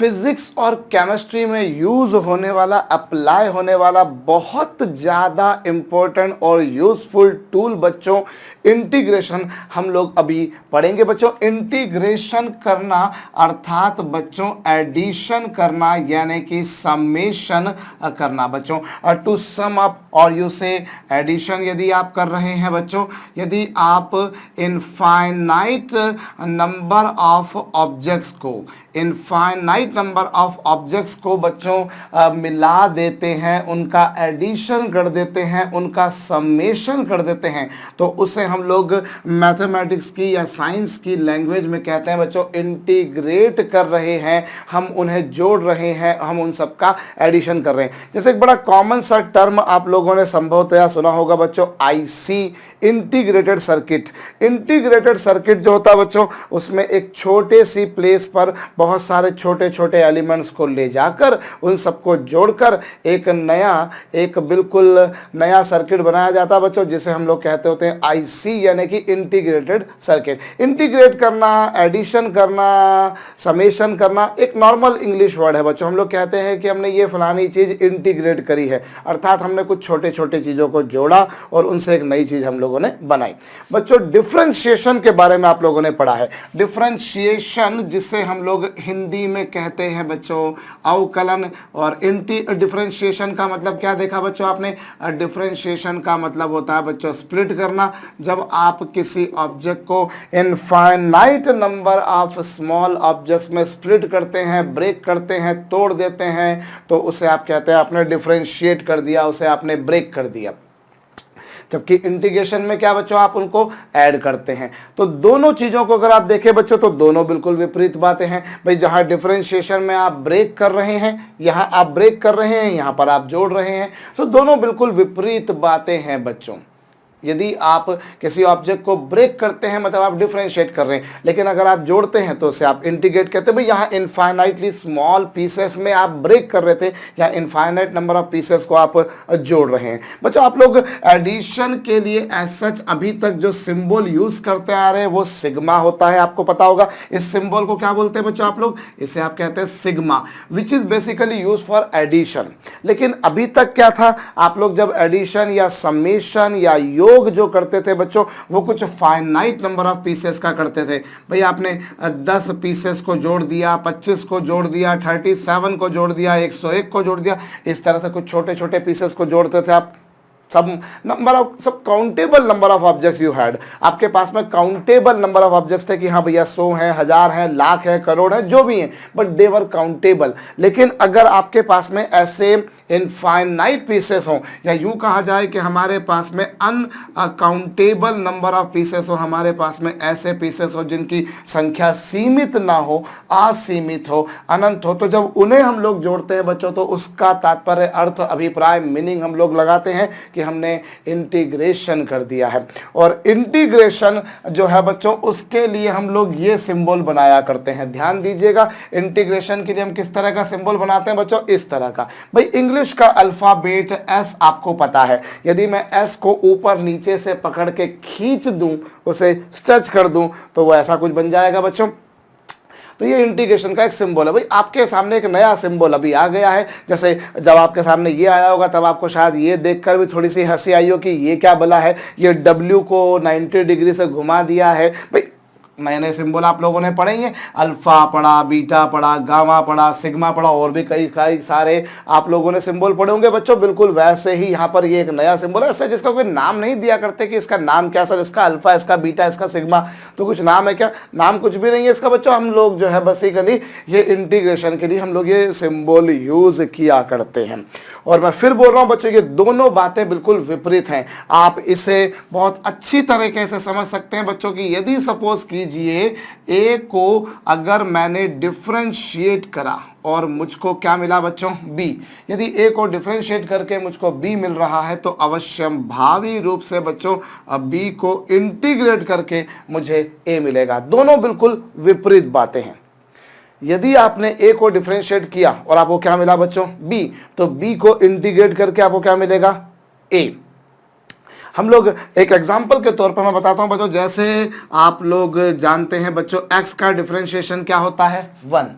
Physics और chemistry में use होने वाला, अप्लाई होने वाला बहुत ज़्यादा इम्पोर्टेंट और यूजफुल टूल बच्चों इंटीग्रेशन हम लोग अभी पढ़ेंगे। बच्चों इंटीग्रेशन करना अर्थात बच्चों एडिशन करना यानी कि समेशन करना बच्चों। टू सम अप और यू से एडिशन यदि आप कर रहे हैं बच्चों, यदि आप इनफाइनाइट नंबर ऑफ ऑब्जेक्ट्स को बच्चों मिला देते हैं, उनका एडिशन कर देते हैं, उनका समेशन कर देते हैं, तो उसे हम लोग मैथमेटिक्स की या साइंस की लैंग्वेज में कहते हैं बच्चों इंटीग्रेट कर रहे हैं, हम उन्हें जोड़ रहे हैं, हम उन सबका एडिशन कर रहे हैं। जैसे एक बड़ा कॉमन सा टर्म आप लोगों ने संभवतः सुना होगा बच्चों, IC, integrated circuit. Integrated circuit जो होता है बच्चों, उसमें एक छोटे सी प्लेस पर बहुत सारे छोटे छोटे एलिमेंट्स को ले जाकर उन सबको जोड़कर एक बिल्कुल नया सर्किट बनाया जाता है बच्चों, जिसे हम लोग कहते होते हैं आईसी यानी कि इंटीग्रेटेड सर्किट। इंटीग्रेट करना, एडिशन करना, समेशन करना एक नॉर्मल इंग्लिश वर्ड है बच्चों। हम लोग कहते हैं कि हमने ये फलानी चीज इंटीग्रेट करी है, अर्थात हमने कुछ छोटे छोटे चीजों को जोड़ा और उनसे एक नई चीज हम लोगों ने बनाई। बच्चों डिफरेंशिएशन के बारे में आप लोगों ने पढ़ा है। डिफरेंशिएशन जिसे हम लोग हिंदी में कहते हैं बच्चों अवकलन, और डिफरेंशिएशन का मतलब क्या देखा बच्चों आपने? डिफरेंशिएशन का मतलब होता है बच्चों स्प्लिट करना। जब आप किसी ऑब्जेक्ट को infinite number of small objects में स्प्लिट करते हैं, ब्रेक करते हैं, तोड़ देते हैं, तो उसे आप कहते हैं आपने डिफरेंशिएट कर दिया, उसे आपने ब्रेक कर दिया। जबकि इंटीग्रेशन में क्या बच्चों, आप उनको ऐड करते हैं। तो दोनों चीजों को अगर आप देखें बच्चों तो दोनों बिल्कुल विपरीत बातें हैं भाई। जहां डिफरेंशिएशन में आप ब्रेक कर रहे हैं, यहां आप ब्रेक कर रहे हैं, यहां पर आप जोड़ रहे हैं, तो दोनों बिल्कुल विपरीत बातें हैं बच्चों। यदि आप किसी ऑब्जेक्ट को ब्रेक करते हैं मतलब आप डिफरेंशिएट कर रहे हैं, लेकिन अगर आप जोड़ते हैं तो उसे आप इंटीग्रेट कहते हैं। भाई यहाँ इनफाइनाइटली स्मॉल पीसेस में आप ब्रेक कर रहे थे, या इनफाइनाइट नंबर ऑफ पीसेस को आप जोड़ रहे हैं। बच्चों आप लोग एडिशन के लिए एज सच अभी तक जो सिंबल यूज करते आ रहे हैं वो सिग्मा होता है, आपको पता होगा। इस सिंबल को क्या बोलते हैं बच्चों आप लोग? इसे आप कहते हैं sigma, which is basically use for addition. लेकिन अभी तक क्या था, आप लोग जब एडिशन या समेशन या योग जो करते थे बच्चों वो कुछ फाइनाइट नंबर ऑफ पीसेस का करते थे। भाई आपने 10 पीसेस को जोड़ दिया, 25 को जोड़ दिया, 37 को जोड़ दिया, 101 को जोड़ दिया, इस तरह से कुछ छोटे छोटे पीसेस को जोड़ते थे आप। सब countable number of objects you had, आपके पास में काउंटेबल नंबर ऑफ ऑब्जेक्ट्स थे कि हाँ भैया 100 है, 1000 है, लाख है, करोड़ है, जो भी है, बट दे वर काउंटेबल। लेकिन अगर आपके पास में ऐसे इनफाइनाइट पीसेस हो, या यूं कहा जाए कि हमारे पास में अनकाउंटेबल नंबर ऑफ पीसेस हो, हमारे पास में ऐसे पीसेस हो जिनकी संख्या सीमित ना हो, असीमित हो, अनंत हो, तो जब उन्हें हम लोग जोड़ते हैं बच्चों तो उसका तात्पर्य, अर्थ, अभिप्राय, मीनिंग हम लोग लगाते हैं कि हमने इंटीग्रेशन कर दिया है। और इंटीग्रेशन जो है बच्चों उसके लिए हम लोग ये सिंबल बनाया करते हैं। ध्यान दीजिएगा, इंटीग्रेशन के लिए हम किस तरह का सिंबल बनाते हैं बच्चों? इस तरह का। भाई इंग्लिश का अल्फाबेट एस आपको पता है, यदि मैं एस को ऊपर नीचे से पकड़ के खींच दूं, उसे स्ट्रेच कर दूं, तो वो ऐसा कुछ बन जाएगा बच्चों। तो ये इंटीग्रेशन का एक सिंबल है। भाई आपके सामने एक नया सिंबल अभी आ गया है, जैसे जब आपके सामने ये आया होगा तब आपको शायद ये देखकर भी थोड़ी सी हंसी आई हो कि ये क्या बला है, ये W को 90 डिग्री से घुमा दिया है। भाई नए नए सिंबल आप लोगों ने पढ़े हैं, अल्फा पढ़ा, बीटा पढ़ा, गामा पढ़ा, सिग्मा पढ़ा, और भी कई सारे आप लोगों ने सिंबल पढ़े होंगे बच्चों। बिल्कुल वैसे ही यहाँ पर ये एक नया सिंबल है, ऐसा जिसका कोई नाम नहीं दिया करते कि इसका नाम क्या सर, इसका अल्फा, इसका बीटा, इसका सिग्मा, तो कुछ नाम है क्या? नाम कुछ भी नहीं है इसका बच्चों। हम लोग जो है बेसिकली ये इंटीग्रेशन के लिए हम लोग ये सिंबल यूज किया करते हैं। और मैं फिर बोल रहा हूँ बच्चों, ये दोनों बातें बिल्कुल विपरीत हैं। आप इसे बहुत अच्छी तरीके से समझ सकते हैं बच्चों की यदि सपोज कीजिए ए को अगर मैंने डिफरेंशिएट करा और मुझको क्या मिला बच्चों? बी। यदि ए को डिफरेंशिएट करके मुझको बी मिल रहा है तो अवश्य भावी रूप से बच्चों बी को इंटीग्रेट करके मुझे ए मिलेगा। दोनों बिल्कुल विपरीत बातें हैं। यदि आपने ए को डिफरेंशिएट किया और आपको क्या मिला बच्चों? बी, तो बी को इंटीग्रेट करके आपको क्या मिलेगा? ए। हम लोग एक एग्जाम्पल के तौर पर मैं बताता हूं बच्चों, जैसे आप लोग जानते हैं बच्चों x का डिफरेंशिएशन क्या होता है? 1।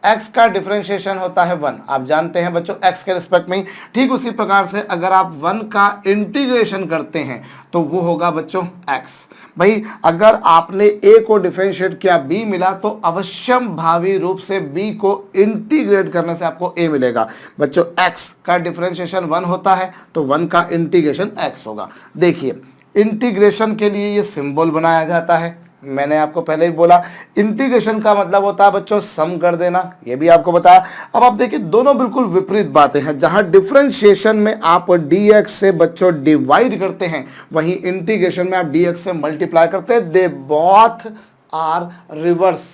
x का डिफरेंशिएशन होता है 1, आप जानते हैं बच्चों x के रिस्पेक्ट में ही। ठीक उसी प्रकार से अगर आप 1 का इंटीग्रेशन करते हैं तो वो होगा बच्चों x। भाई अगर आपने a को डिफरेंशिएट किया b मिला तो अवश्यम भावी रूप से b को इंटीग्रेट करने से आपको a मिलेगा। बच्चों x का डिफरेंशिएशन 1 होता है तो 1 का इंटीग्रेशन x होगा। देखिए इंटीग्रेशन के लिए ये सिंबल बनाया जाता है, मैंने आपको पहले ही बोला इंटीग्रेशन का मतलब होता है बच्चों सम कर देना, ये भी आपको बताया। अब आप देखिए दोनों बिल्कुल विपरीत बातें हैं। जहां डिफरेंशिएशन में आप dx से बच्चों डिवाइड करते हैं, वहीं इंटीग्रेशन में आप dx से मल्टीप्लाई करते हैं। They both are reverse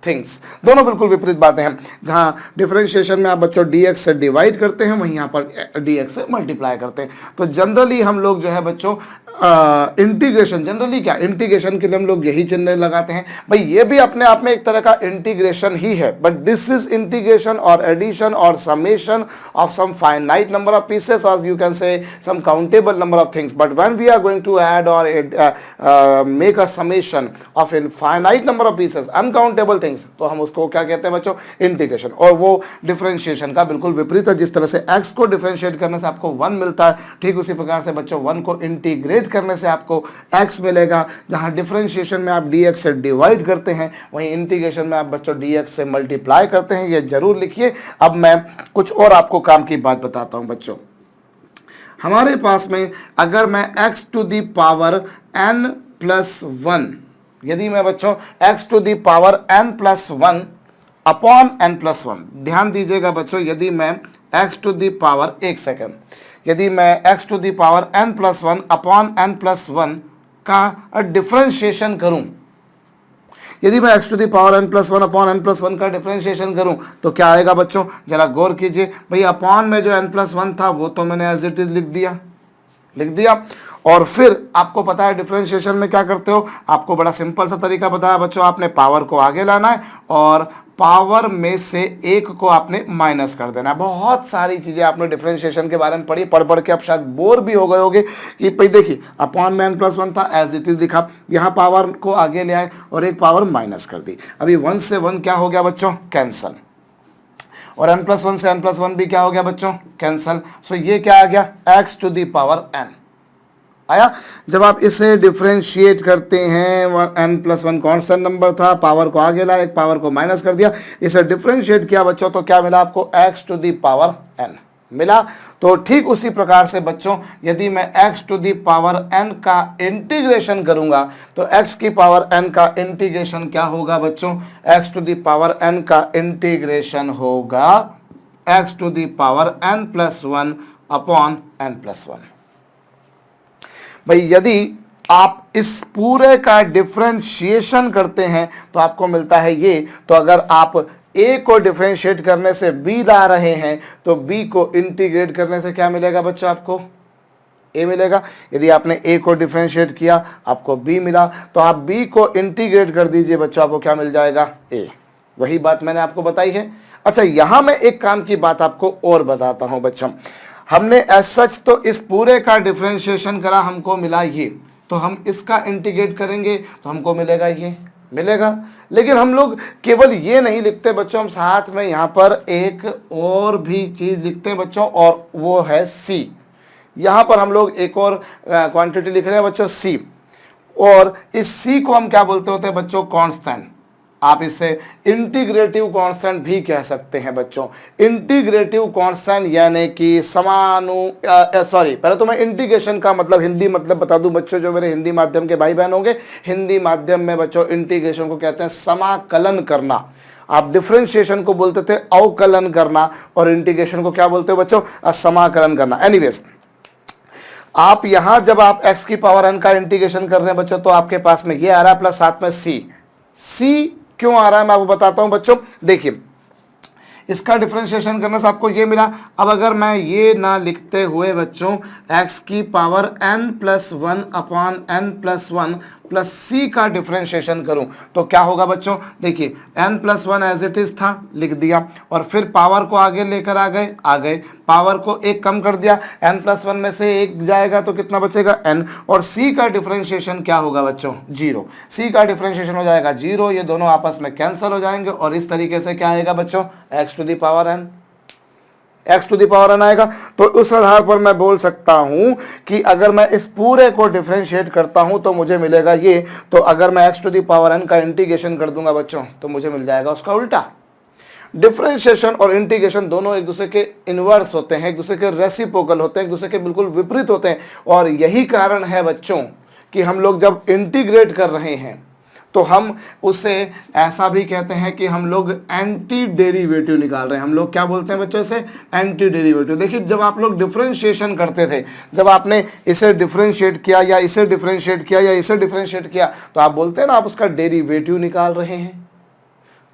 things, दोनों बिल्कुल विपरीत बातें हैं। जहां डिफरेंशिएशन में आप बच्चों dx से डिवाइड करते हैं, वहीं यहाँ पर dx से मल्टीप्लाई करते हैं। तो जनरली हम लोग जो है बच्चों इंटीग्रेशन, जनरली क्या इंटीग्रेशन के लिए हम लोग यही चिन्ह लगाते हैं। भाई ये भी अपने आप में एक तरह का इंटीग्रेशन ही है, बट दिस इज इंटीग्रेशन और एडिशन और summation of some finite number of pieces, और you can say some countable number of things. But when we are going to add और make a summation of infinite number of pieces, uncountable things, तो हम उसको क्या कहते हैं बच्चों integration. और वो डिफरेंशिएशन का बिल्कुल विपरीत है। जिस तरह से x को डिफरेंशिएट करने से आपको 1 मिलता है, ठीक उसी प्रकार से बच्चों 1 को इंटीग्रेट करने से आपको x मिलेगा। जहां डिफरेंशिएशन में आप dx से डिवाइड करते हैं, वहीं इंटीग्रेशन में आप बच्चों dx से मल्टीप्लाई करते हैं। ये जरूर लिखिए। अब मैं कुछ और आपको काम की बात बताता हूं बच्चों। हमारे पास में अगर मैं x to the power n plus 1, यदि मैं बच्चों x to the power n plus 1 upon n plus 1, ध्यान दीजिएगा बच्चों, यदि मैं x टू दी पावर, एक सेकेंड, यदि मैं x to the power n plus 1 upon n plus 1 का डिफरेंशिएशन करूं, यदि मैं x to the power n plus 1 upon n plus 1 का डिफरेंशिएशन करूं तो क्या आएगा बच्चों, जरा गौर कीजिए। भाई अपॉन में जो n प्लस 1 था वो तो मैंने एज इट इज लिख दिया। और फिर आपको पता है डिफरेंशिएशन में क्या करते हो, आपको बड़ा सिंपल सा तरीका बताया बच्चों, आपने पावर को आगे लाना है और पावर में से एक को आपने माइनस कर देना है। बहुत सारी चीजें आपने डिफरेंशिएशन के बारे में पढ़ी, पढ़ के आप शायद बोर भी हो गए होगे कि भाई देखिए अपॉन में n प्लस 1 था, एज इट इज लिखा, यहाँ पावर को आगे ले आए और एक पावर माइनस कर दी। अभी 1 से 1 क्या हो गया बच्चों, कैंसल, और n प्लस 1 से n प्लस 1 भी क्या हो गया बच्चों, कैंसल। सो ये क्या आ गया, x to the power n आया। जब आप इसे डिफरेंशिएट करते हैं, n प्लस 1 कॉन्स्टेंट नंबर था, पावर को आगे लाया, एक पावर को माइनस कर दिया, इसे डिफरेंशिएट किया बच्चों तो क्या मिला आपको, x to the power n मिला। तो ठीक उसी प्रकार से बच्चों यदि मैं x to the power n का इंटीग्रेशन करूंगा तो x की पावर n का इंटीग्रेशन क्या होगा बच्चों, x to the power n का इंटीग्रेशन होगा x to the power n plus 1 upon n plus 1। भाई यदि आप इस पूरे का डिफरेंशिएशन करते हैं तो आपको मिलता है ये। तो अगर आप a को डिफरेंशिएट करने से b ला रहे हैं तो b को इंटीग्रेट करने से क्या मिलेगा बच्चों, आपको a मिलेगा। यदि आपने a को डिफरेंशिएट किया आपको b मिला, तो आप b को इंटीग्रेट कर दीजिए बच्चों, आपको क्या मिल जाएगा, a। वही बात मैंने आपको बताई है। अच्छा यहां मैं एक काम की बात आपको और बताता हूं बच्चों। हमने एज सच तो इस पूरे का डिफरेंशिएशन करा, हमको मिला ये, तो हम इसका इंटीग्रेट करेंगे तो हमको मिलेगा ये मिलेगा। लेकिन हम लोग केवल ये नहीं लिखते बच्चों, हम साथ में यहाँ पर एक और भी चीज़ लिखते हैं बच्चों, और वो है c। यहाँ पर हम लोग एक और क्वांटिटी लिख रहे हैं बच्चों c, और इस c को हम क्या बोलते होते हैं बच्चों, कांस्टेंट। आप इसे इंटीग्रेटिव कांस्टेंट भी कह सकते हैं बच्चों। इंटीग्रेटिव कांस्टेंट यानी कि पहले तो मैं इंटीग्रेशन का मतलब हिंदी मतलब बता दूं बच्चों, जो मेरे हिंदी माध्यम के भाई बहन होंगे, हिंदी माध्यम में बच्चों इंटीग्रेशन को कहते हैं समाकलन करना। आप डिफरेंशिएशन को बोलते थे अवकलन करना, और इंटीग्रेशन को क्या बोलते हो बच्चों, समाकलन करना। एनीवेज आप यहां जब आप x की पावर n का इंटीग्रेशन कर रहे हैं बच्चों, तो आपके पास में ये आ रहा है प्लस साथ में c क्यों आ रहा है मैं आपको बताता हूं बच्चों। देखिए इसका डिफरेंशिएशन करने से आपको ये मिला। अब अगर मैं ये ना लिखते हुए बच्चों x की power n plus 1 upon n plus 1 plus C का डिफरेंशिएशन करूं तो क्या होगा बच्चों, देखिए n plus one as it is था, लिख दिया, और फिर पावर को आगे लेकर आ गए, पावर को एक कम कर दिया, n प्लस वन में से एक जाएगा तो कितना बचेगा n, और c का डिफरेंशिएशन क्या होगा बच्चों, जीरो, c का डिफरेंशिएशन हो जाएगा जीरो, ये दोनों आपस में कैंसिल हो जाएंगे और इस तरीके से क्या आएगा बच्चों, x to the power n, x to the power n आएगा। तो उस आधार पर मैं बोल सकता हूं कि अगर मैं इस पूरे को डिफरेंशिएट करता हूं तो मुझे मिलेगा ये, तो अगर मैं x to the power n का इंटीग्रेशन कर दूंगा बच्चों तो मुझे मिल जाएगा उसका उल्टा। डिफरेंशिएशन और इंटीग्रेशन दोनों एक दूसरे के इनवर्स होते हैं, एक दूसरे के रेसिप्रोकल होते हैं, एक दूसरे के बिल्कुल विपरीत होते हैं, और यही कारण है बच्चों कि हम लोग जब इंटीग्रेट कर रहे हैं तो हम उसे ऐसा भी कहते हैं कि हम लोग एंटी डेरिवेटिव निकाल रहे हैं। हम लोग क्या बोलते हैं बच्चों से, एंटी डेरिवेटिव। देखिए जब आप लोग डिफरेंशिएशन करते थे, जब आपने इसे डिफरेंशिएट किया या इसे डिफरेंशिएट किया या इसे डिफरेंशिएट किया तो आप बोलते हैं ना आप उसका डेरिवेटिव निकाल रहे हैं।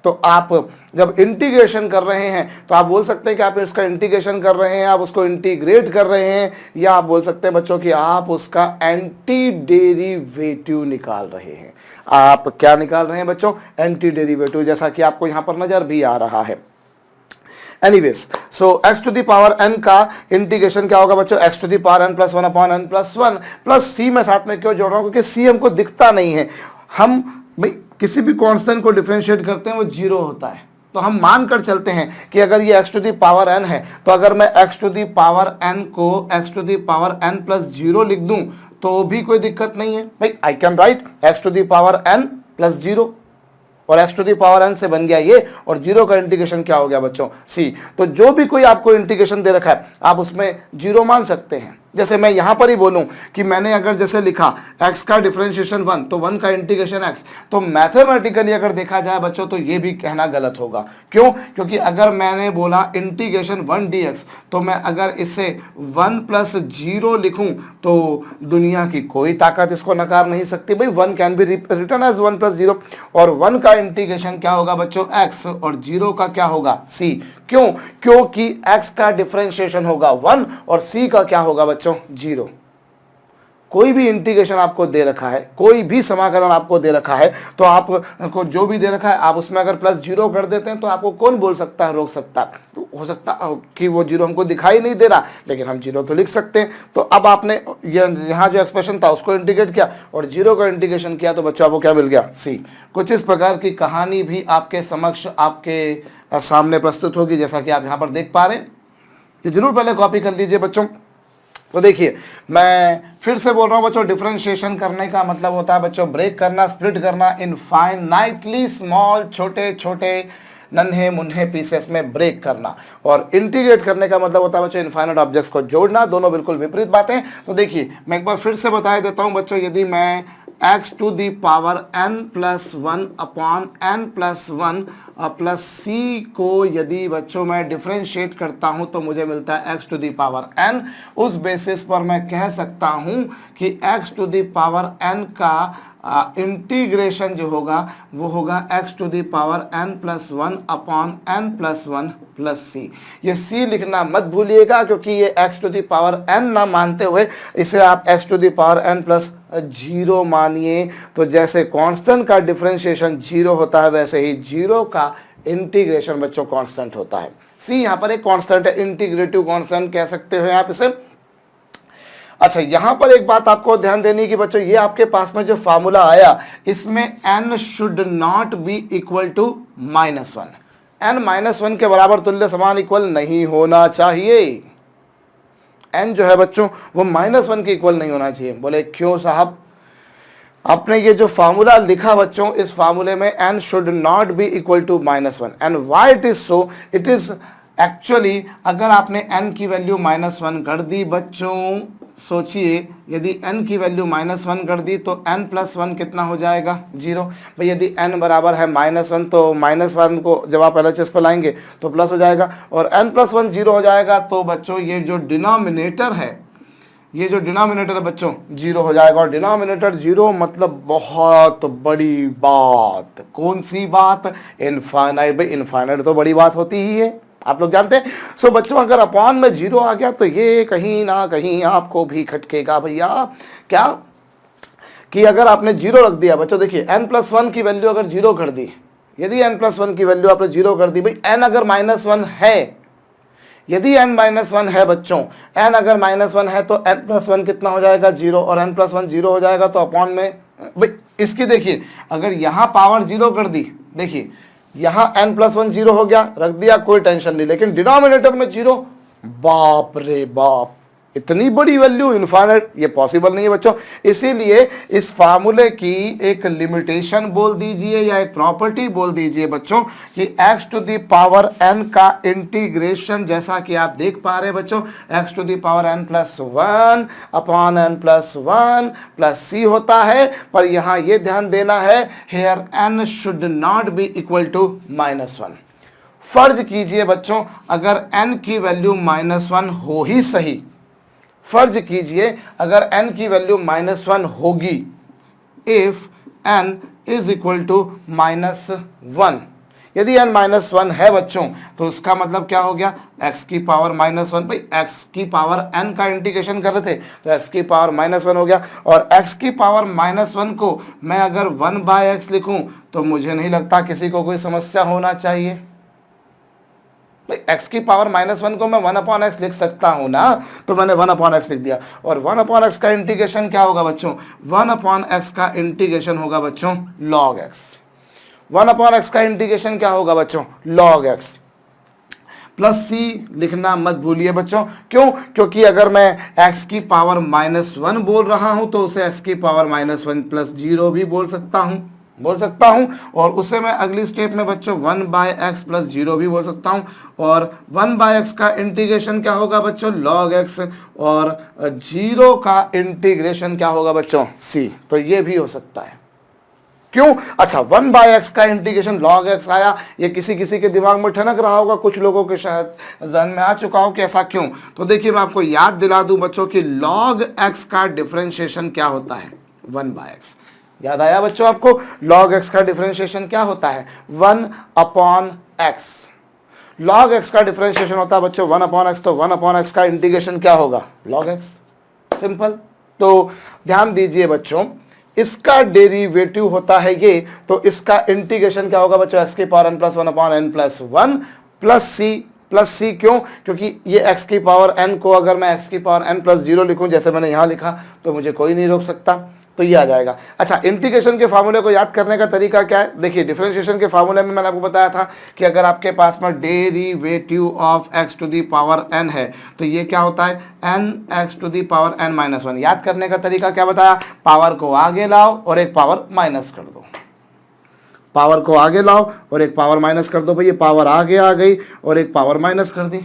तो आप जब इंटीग्रेशन कर रहे हैं तो आप बोल सकते हैं कि आप इसका इंटीग्रेशन कर रहे हैं, आप उसको इंटीग्रेट कर रहे हैं, या आप बोल सकते हैं बच्चों कि आप उसका एंटी डेरिवेटिव निकाल रहे हैं। आप क्या निकाल रहे हैं बच्चों, एंटी डेरिवेटिव, जैसा कि आपको यहां पर नजर भी आ रहा है। Anyways, so x to the power n का इंटीग्रेशन क्या होगा बच्चों, x to the power n plus one upon n plus one, plus C में साथ में क्यों जोड़ रहा हूं, क्योंकि सी हमको दिखता नहीं है। हम भाई किसी भी कांस्टेंट को डिफरेंशिएट करते हैं वो जीरो होता है, तो हम मान कर चलते हैं कि अगर ये x to the power n है तो अगर मैं x to the power n को x to the power n plus zero लिख दूं तो भी कोई दिक्कत नहीं है भाई। I can write x to the power n plus zero, और x to the power n से बन गया ये, और जीरो का इंटीग्रेशन क्या हो गया बच्चों, c। तो जो भी कोई आपको इंटीग्रेशन दे रखा है आप उसमें जीरो मान सकते हैं। जैसे मैं यहां पर ही बोलूं कि मैंने अगर जैसे लिखा x का डिफरेंशिएशन 1 तो 1 का इंटीग्रेशन x, तो मैथमेटिकली अगर देखा जाए बच्चों तो ये भी कहना गलत होगा। क्यों, क्योंकि अगर मैंने बोला इंटीग्रेशन 1 dx तो मैं अगर इसे 1 प्लस जीरो लिखूं तो दुनिया की कोई ताकत इसको नकार नहीं सकती भाई, 1 can be written as 1 plus zero, और 1 का इंटीग्रेशन क्या होगा बच्चों x, और जीरो का क्या होगा c। क्यों, क्योंकि x का डिफरेंशिएशन होगा 1 और c का क्या होगा बच्चों, जीरो। कोई भी इंटीग्रेशन आपको दे रखा है, कोई भी समाकलन आपको दे रखा है, तो आपको जो भी दे रखा है आप उसमें अगर प्लस जीरो कर देते हैं तो आपको कौन बोल सकता है, रोक सकता है। तो हो सकता कि वो जीरो हमको दिखाई नहीं दे रहा, लेकिन हम जीरो तो लिख सकते हैं। तो अब आपने यहाँ जो एक्सप्रेशन था उसको इंटीग्रेट किया और जीरो का इंटीग्रेशन किया तो बच्चों आपको क्या मिल गया, सी। कुछ इस प्रकार की कहानी भी आपके समक्ष आपके सामने प्रस्तुत होगी, जैसा कि आप यहाँ पर देख पा रहे हैं। ये जरूर पहले कॉपी कर लीजिए बच्चों। तो देखिए मैं फिर से बोल रहा हूं बच्चों, डिफरेंशिएशन करने का मतलब होता है बच्चों ब्रेक करना, स्प्लिट करना इन फाइनाइटली स्मॉल, छोटे छोटे नन्हे मुन्हे पीसेस में ब्रेक करना, और इंटीग्रेट करने का मतलब होता है बच्चों इनफाइनाइट ऑब्जेक्ट्स को जोड़ना। दोनों बिल्कुल विपरीत बातें। तो देखिए मैं एक बार फिर से बता देता हूं बच्चों, यदि मैं x to the power n plus one upon n plus one plus C को यदि बच्चों मैं डिफरेंशिएट करता हूं तो मुझे मिलता है x to the power n। उस बेसिस पर मैं कह सकता हूं कि x to the power n का इंटीग्रेशन जो होगा वो होगा x to the power n plus one upon n plus one plus C. ये c लिखना मत भूलिएगा, क्योंकि ये x to the power n ना मानते हुए इसे आप x to the power n plus zero मानिए। तो जैसे कांस्टेंट का डिफरेंशिएशन जीरो होता है, वैसे ही जीरो का इंटीग्रेशन बच्चों कांस्टेंट होता है। c यहाँ पर एक कांस्टेंट है, इंटीग्रेटिव कांस्टेंट कह सकते हो आप इसे। अच्छा, यहां पर एक बात आपको ध्यान देनी कि बच्चों ये आपके पास में जो फार्मूला आया इसमें n should not be equal to -1। n -1 के बराबर तुल्य समान इक्वल नहीं होना चाहिए। n जो है बच्चों वो -1 के इक्वल नहीं होना चाहिए। बोले क्यों साहब? आपने ये जो फार्मूला लिखा बच्चों, इस फार्मूले में n should not be equal to -1, and why it is so? It is actually अगर आपने n की वैल्यू -1 कर दी बच्चों, सोचिए यदि n की वैल्यू -1 कर दी तो n प्लस 1 कितना हो जाएगा, 0। भाई यदि n बराबर है -1 तो -1 को जब आप LHS पर लाएंगे तो प्लस हो जाएगा, और n प्लस 1 0 हो जाएगा। तो बच्चों ये जो डिनोमिनेटर है, ये जो डिनोमिनेटर है बच्चों 0 हो जाएगा, और डिनोमिनेटर 0 मतलब बहुत बड़ी बात। कौन सी बात? इनफाइनाइट। भाई इनफाइनाइट तो बड़ी बात होती ही है, आप लोग जानते हैं। सो बच्चों अगर अपॉन में 0 आ गया तो ये कहीं ना कहीं आपको भी खटकेगा भैया। क्या कि अगर आपने जीरो रख दिया बच्चों, देखिए n+1 की वैल्यू अगर जीरो कर दी, यदि n+1 की वैल्यू आपने जीरो कर दी, भाई n अगर -1 है, यदि n-1 है बच्चों, n अगर -1 है तो n+1 कितना हो जाएगा, जीरो, और n+1 जीरो हो जाएगा तो अपॉन में, भाई इसकी देखिए अगर यहाँ पावर जीरो कर दी, देखिए यहाँ n+1 जीरो हो गया, रख दिया कोई टेंशन नहीं, लेकिन डिनोमिनेटर में जीरो, बाप रे बाप, इतनी बड़ी वैल्यू इनफाइनाइट, ये पॉसिबल नहीं है बच्चों। इसीलिए इस फार्मूले की एक लिमिटेशन बोल दीजिए या एक प्रॉपर्टी बोल दीजिए बच्चों कि x to the power n का इंटीग्रेशन, जैसा कि आप देख पा रहे हैं बच्चों, x to the power n+1 upon n+1 plus c होता है, पर यहां ये ध्यान देना है, here n should not be equal to -1। फर्ज कीजिए बच्चों अगर n की वैल्यू -1 हो ही सही, फर्ज कीजिए अगर n की वैल्यू -1 होगी, if n is equal to -1, यदि n -1 है बच्चों तो उसका मतलब क्या हो गया, x की पावर -1, भाई x की पावर n का इंटीग्रेशन कर रहे थे तो x की पावर -1 हो गया, और x की पावर -1 को मैं अगर 1/x लिखूं तो मुझे नहीं लगता किसी को कोई समस्या होना चाहिए। x की पावर -1 को मैं 1/x लिख सकता हूं ना, तो मैंने 1/x लिख दिया, और 1/x का इंटीग्रेशन क्या होगा बच्चों, 1/x का इंटीग्रेशन होगा बच्चों log x, 1/x का इंटीग्रेशन क्या होगा बच्चों, log x, प्लस c लिखना मत भूलिए बच्चों। क्यों, क्योंकि अगर मैं x की पावर -1 बोल रहा हूं तो उसे x की पावर -1 + 0 भी बोल सकता हूं, और उसे मैं अगली स्टेप में बच्चों 1/x + 0 भी बोल सकता हूं, और 1/x का इंटीग्रेशन क्या होगा बच्चों, log x, और 0 का इंटीग्रेशन क्या होगा बच्चों, c, तो ये भी हो सकता है। क्यों, अच्छा 1/x का इंटीग्रेशन log x आया, ये किसी किसी के दिमाग में ठनक रहा होगा, कुछ लोगों के शायद जहन में आ चुका हो कि ऐसा क्यों, तो देखिए मैं आपको याद दिला दूं बच्चों कि log x का डिफरेंशिएशन क्या होता है, 1/x, याद आया बच्चों आपको, log x का डिफरेंशिएशन क्या होता है, 1/x, log x का डिफरेंशिएशन होता है बच्चों 1/x, तो 1/x का इंटीग्रेशन क्या होगा, log x, सिंपल। तो ध्यान दीजिए बच्चों, इसका डेरिवेटिव होता है ये, तो इसका इंटीग्रेशन क्या होगा बच्चों, x की पावर n+1 प्लस c, क्यों, क्योंकि ये x की पावर n को अगर मैं x की पावर n+0 लिखूं जैसे मैंने यहां लिखा तो मुझे कोई नहीं रोक सकता, तो ये आ जाएगा। अच्छा, इंटीग्रेशन के फार्मूले को याद करने का तरीका क्या है, देखिए डिफरेंशिएशन के फार्मूले में मैंने आपको बताया था कि अगर आपके पास में derivative of x to the power n है तो ये क्या होता है, nx to the power n-1। याद करने का तरीका क्या बताया, पावर को आगे लाओ और एक पावर माइनस कर दो, पावर को आगे लाओ और एक पावर माइनस कर दो, भाई ये पावर आगे आ गई और एक पावर माइनस कर दी,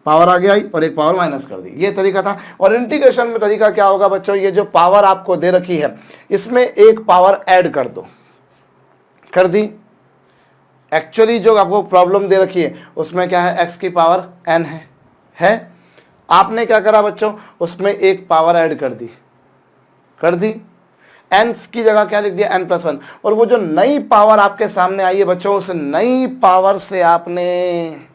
पावर आगे आई और एक पावर माइनस कर दी, ये तरीका था। और इंटीग्रेशन में तरीका क्या होगा बच्चों, ये जो पावर आपको दे रखी है इसमें एक पावर ऐड कर दो, कर दी, एक्चुअली जो आपको प्रॉब्लम दे रखी है उसमें क्या है, x की पावर n है, आपने क्या करा बच्चों, उसमें एक पावर ऐड कर दी, n की जगह क्या लिख दिया, n+1, और वो जो नई पावर आपके सामने आई है बच्चों, उस नई पावर से आपने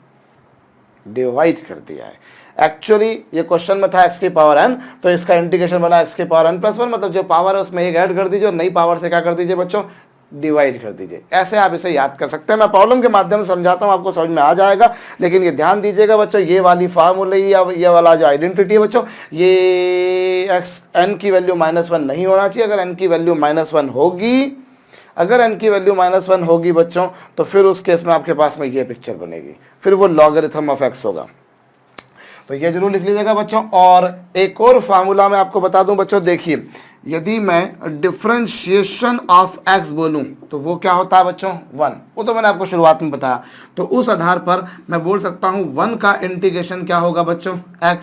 डिवाइड कर दिया है। एक्चुअली ये क्वेश्चन में था x की पावर n, तो इसका इंटीग्रेशन बना x की पावर n+1, मतलब जो पावर है उसमें एक ऐड कर दीजिए और नई पावर से क्या कर दीजिए बच्चों, डिवाइड कर दीजिए। ऐसे आप इसे याद कर सकते हैं, मैं प्रॉब्लम के माध्यम से समझाता हूं, आपको समझ में आ जाएगा। लेकिन ये ध्यान दीजिएगा बच्चों, ये वाली फार्मूले या ये वाला जो आइडेंटिटी है बच्चों, ये x n की वैल्यू -1 नहीं होना चाहिए। अगर n की वैल्यू -1 होगी, अगर n की वैल्यू -1 होगी बच्चों, तो फिर उस केस में आपके पास में ये पिक्चर बनेगी, फिर वो लॉगरिथम ऑफ x होगा, तो ये जरूर लिख लीजिएगा बच्चों। और एक और फार्मूला मैं आपको बता दूं बच्चों, देखिए यदि मैं डिफरेंशिएशन ऑफ x बोलूं तो वो क्या होता है बच्चों, 1, वो तो मैंने आपको शुरुआत में बताया। तो उस आधार पर मैं बोल सकता हूं 1 का इंटीग्रेशन क्या होगा बच्चों, x,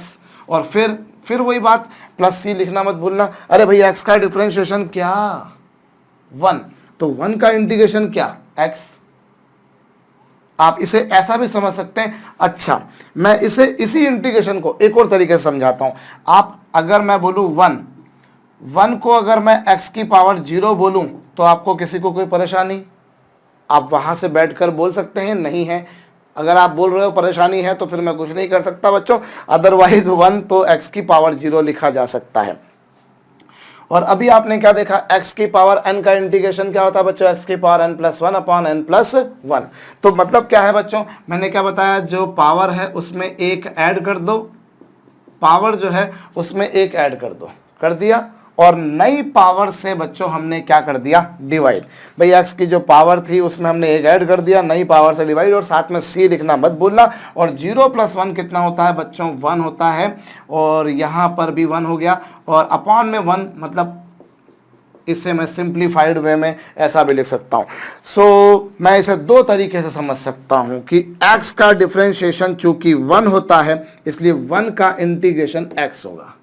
और फिर वही बात प्लस c लिखना मत भूलना। अरे भाई x का डिफरेंशिएशन क्या, 1, तो 1 का इंटीग्रेशन क्या, x। आप इसे ऐसा भी समझ सकते हैं। अच्छा, मैं इसी इंटीग्रेशन को एक और तरीके से समझाता हूं। आप अगर मैं बोलूं 1 को अगर मैं x की पावर 0 बोलूं तो आपको किसी को कोई परेशानी, आप वहां से बैठकर बोल सकते हैं, नहीं है। अगर आप बोल रहे हो परेशानी है तो फिर मैं कुछ नहीं कर सकता बच्चों, अदरवाइज 1 तो x की पावर 0 लिखा जा सकता है। और अभी आपने क्या देखा, x की पावर n का इंटीग्रेशन क्या होता है बच्चों, x की power n plus one upon n plus one. तो मतलब क्या है बच्चों, मैंने क्या बताया, जो पावर है उसमें एक ऐड कर दो, पावर जो है उसमें एक ऐड कर दो, कर दिया, और नई पावर से बच्चों हमने क्या कर दिया, डिवाइड। भाई x की जो पावर थी उसमें हमने एक ऐड कर दिया, नई पावर से डिवाइड, और साथ में c लिखना मत भूलना। और 0 प्लस 1 कितना होता है बच्चों, 1 होता है, और यहाँ पर भी 1 हो गया, और अपॉन में 1, मतलब इसे मैं सिंप्लीफाइड वे में ऐसा भी लिख सकता हूं। सो मैं इसे दो तरीके से समझ सकता हूं कि x का डिफरेंशिएशन चूंकि 1 होता है इसलिए 1 का इंटीग्रेशन x होगा,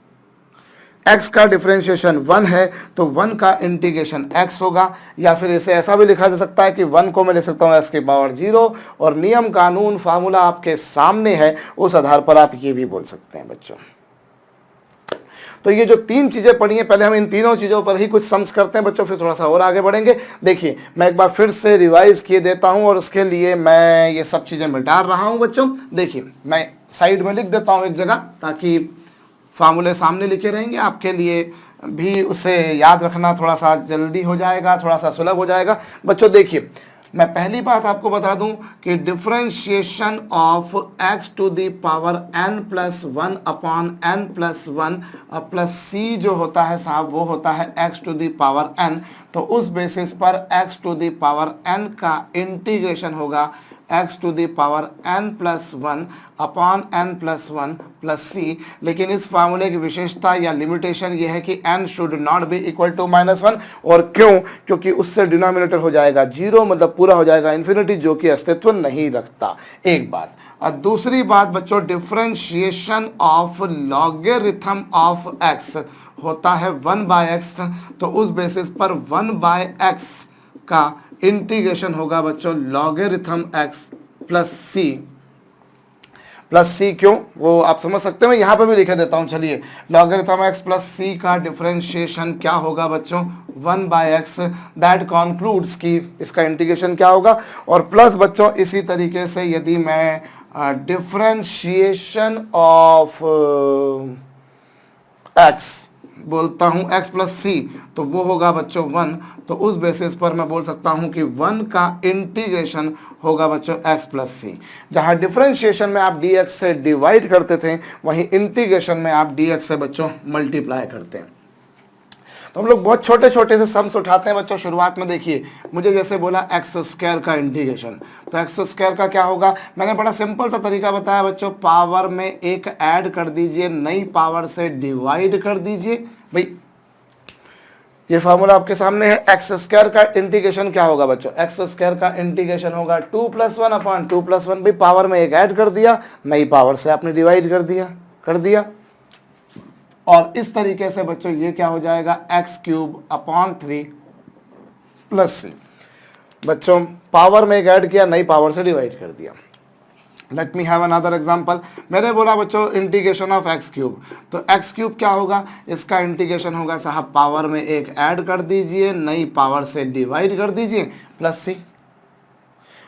x का डिफरेंशिएशन 1 है तो 1 का इंटीग्रेशन x होगा। या फिर इसे ऐसा भी लिखा जा सकता है कि 1 को मैं लिख सकता हूँ x की पावर 0, और नियम कानून फार्मूला आपके सामने है, उस आधार पर आप ये भी बोल सकते हैं बच्चों। तो ये जो तीन चीजें पढ़ी हैं, पहले हम इन तीनों चीजों पर ही कुछ सम्स करते हैं बच्चों, फिर थोड़ा सा और आगे बढ़ेंगे। देखिए मैं एक बार फिर से रिवाइज किए देता हूं, और उसके लिए मैं ये सब चीजें मिटा रहा हूं बच्चों। देखिए मैं साइड में लिख देता हूं एक जगह, ताकि फार्मूले सामने लिखे रहेंगे, आपके लिए भी उसे याद रखना थोड़ा सा जल्दी हो जाएगा, थोड़ा सा सुलभ हो जाएगा बच्चों। देखिए मैं पहली बात आपको बता दूं कि differentiation of x to the power n plus one upon n plus one plus c जो होता है साहब, वो होता है x to the power n। तो उस बेसिस पर x to the power n का इंटीग्रेशन होगा x to the power n plus one upon n plus one plus c। लेकिन इस फार्मूले की विशेषता या लिमिटेशन ये है कि n should not be equal to -1। और क्यों? क्योंकि उससे डिनोमिनेटर हो जाएगा 0, मतलब पूरा हो जाएगा इन्फिनिटी, जो कि अस्तित्व नहीं रखता। एक बात। और दूसरी बात बच्चों, differentiation of logarithm of x होता है 1/x, तो उस बेसिस पर 1/x का इंटीग्रेशन होगा बच्चों लॉगरिथम x प्लस सी। क्यों, वो आप समझ सकते हो, मैं यहाँ पे भी लिख देता हूँ। चलिए, लॉगरिथम x प्लस सी का डिफरेंशिएशन क्या होगा बच्चों, 1/x, दैट कॉन्क्लूड्स कि इसका इंटीग्रेशन क्या होगा। और प्लस बच्चों इसी तरीके से यदि मैं डिफरेंशिएशन ऑफ x बोलता हूं x प्लस सी, तो वो होगा बच्चों 1। तो उस बेसिस पर मैं बोल सकता हूं कि 1 का इंटीग्रेशन होगा बच्चों x प्लस सी। जहां डिफरेंशिएशन में आप dx से डिवाइड करते थे, वहीं इंटीग्रेशन में आप dx से बच्चों मल्टीप्लाई करते हैं। तो हम लोग बहुत छोटे छोटे से सम्स उठाते हैं बच्चों। शुरुआत में देखिए, मुझे जैसे बोला एक्स स्क्वायर का इंटीग्रेशन, तो एक्स स्क्वायर का क्या होगा, मैंने बड़ा सिंपल सा तरीका बताया बच्चों, पावर में एक ऐड कर दीजिए, नई पावर से डिवाइड कर दीजिए। भाई ये फार्मूला आपके सामने है। एक्स स्क्वायर का इंटीग्रेशन क्या होगा बच्चों, एक्स स्क्वायर का इंटीग्रेशन होगा 2 + 1 अपॉन 2 + 1। भाई पावर में एक ऐड कर दिया, नई पावर से आपने डिवाइड कर दिया। और इस तरीके से बच्चों ये क्या हो जाएगा, x³ अपॉन 3 प्लस c। बच्चों पावर में एक ऐड किया, नई पावर से डिवाइड कर दिया। Late me have another example. मैंने बोला बच्चों इंटीग्रेशन ऑफ x³, तो x³ क्या होगा, इसका इंटीग्रेशन होगा साहब पावर में एक ऐड कर दीजिए, नई पावर से डिवाइड कर दीजिए, प्लस c।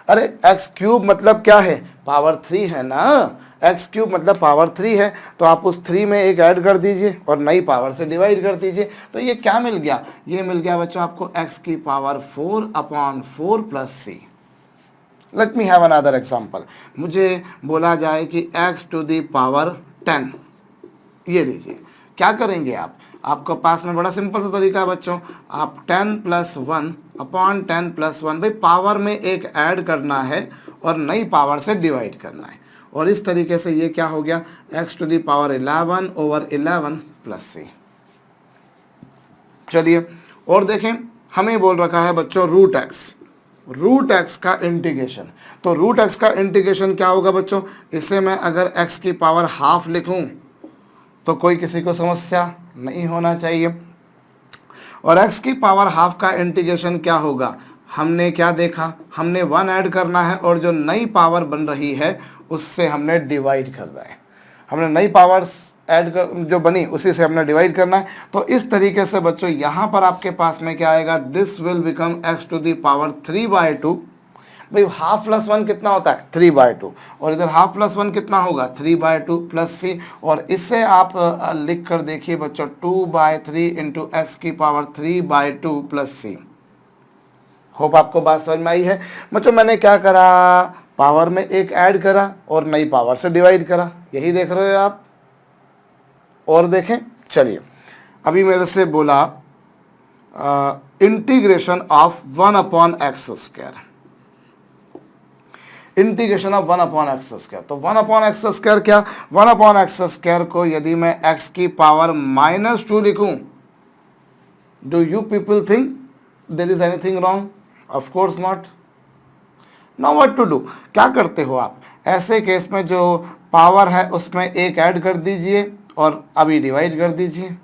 अरे x³ मतलब क्या है, पावर 3 है ना, x³ मतलब पावर 3 है, तो आप उस 3 में एक ऐड कर दीजिए और नई पावर से डिवाइड कर दीजिए। तो ये क्या मिल गया, ये मिल गया बच्चों आपको x की power 4 upon 4 plus c। Late me have another example. मुझे बोला जाए कि x टू दी पावर 10, ये लीजिए, क्या करेंगे आप, आपके पास में बड़ा सिंपल सा तरीका है बच्चों, आप 10 + 1 अपॉन 10 + 1, भाई पावर में एक ऐड करना है और नई पावर से डिवाइड करना है। और इस तरीके से ये क्या हो गया, x to the power 11 over 11 plus c। चलिए और देखें, हमें बोल रखा है बच्चों रूट x का इंटीग्रेशन। तो रूट x का इंटीग्रेशन क्या होगा बच्चों, इसे मैं अगर x की पावर हाफ लिखूं तो कोई किसी को समस्या नहीं होना चाहिए। और x की पावर हाफ का इंटीग्रेशन क्या होगा, हमने क्या देखा, हमने 1 ऐड करना है और जो नई पावर बन रही है उससे हमने डिवाइड करना है। हमने नई पावर ऐड कर जो बनी उसी से हमने डिवाइड करना है। तो इस तरीके से बच्चों यहाँ पर आपके पास में क्या आएगा, this will become x to the power 3/2। भाई हाफ प्लस 1 कितना होता है 3/2, और इधर हाफ प्लस 1 कितना होगा 3/2 प्लस सी, और इससे आप लिख कर देखिए बच्चों 2/3 इंटू एक्स की पावर 3/2 प्लस सी। होप आपको बात समझ में आई है बच्चों। मैंने क्या करा, पावर में एक ऐड करा और नई पावर से डिवाइड करा, यही देख रहे हो आप। और देखें, चलिए अभी मेरे से बोला integration of 1/x², integration of 1/x²। तो 1/x² क्या, 1/x² को यदि मैं x की पावर -2 लिखूं, do you people think there is anything wrong? Of course not. Now what to do, क्या करते हो आप ऐसे केस में, जो पावर है उसमें एक ऐड कर दीजिए और अभी डिवाइड कर दीजिए।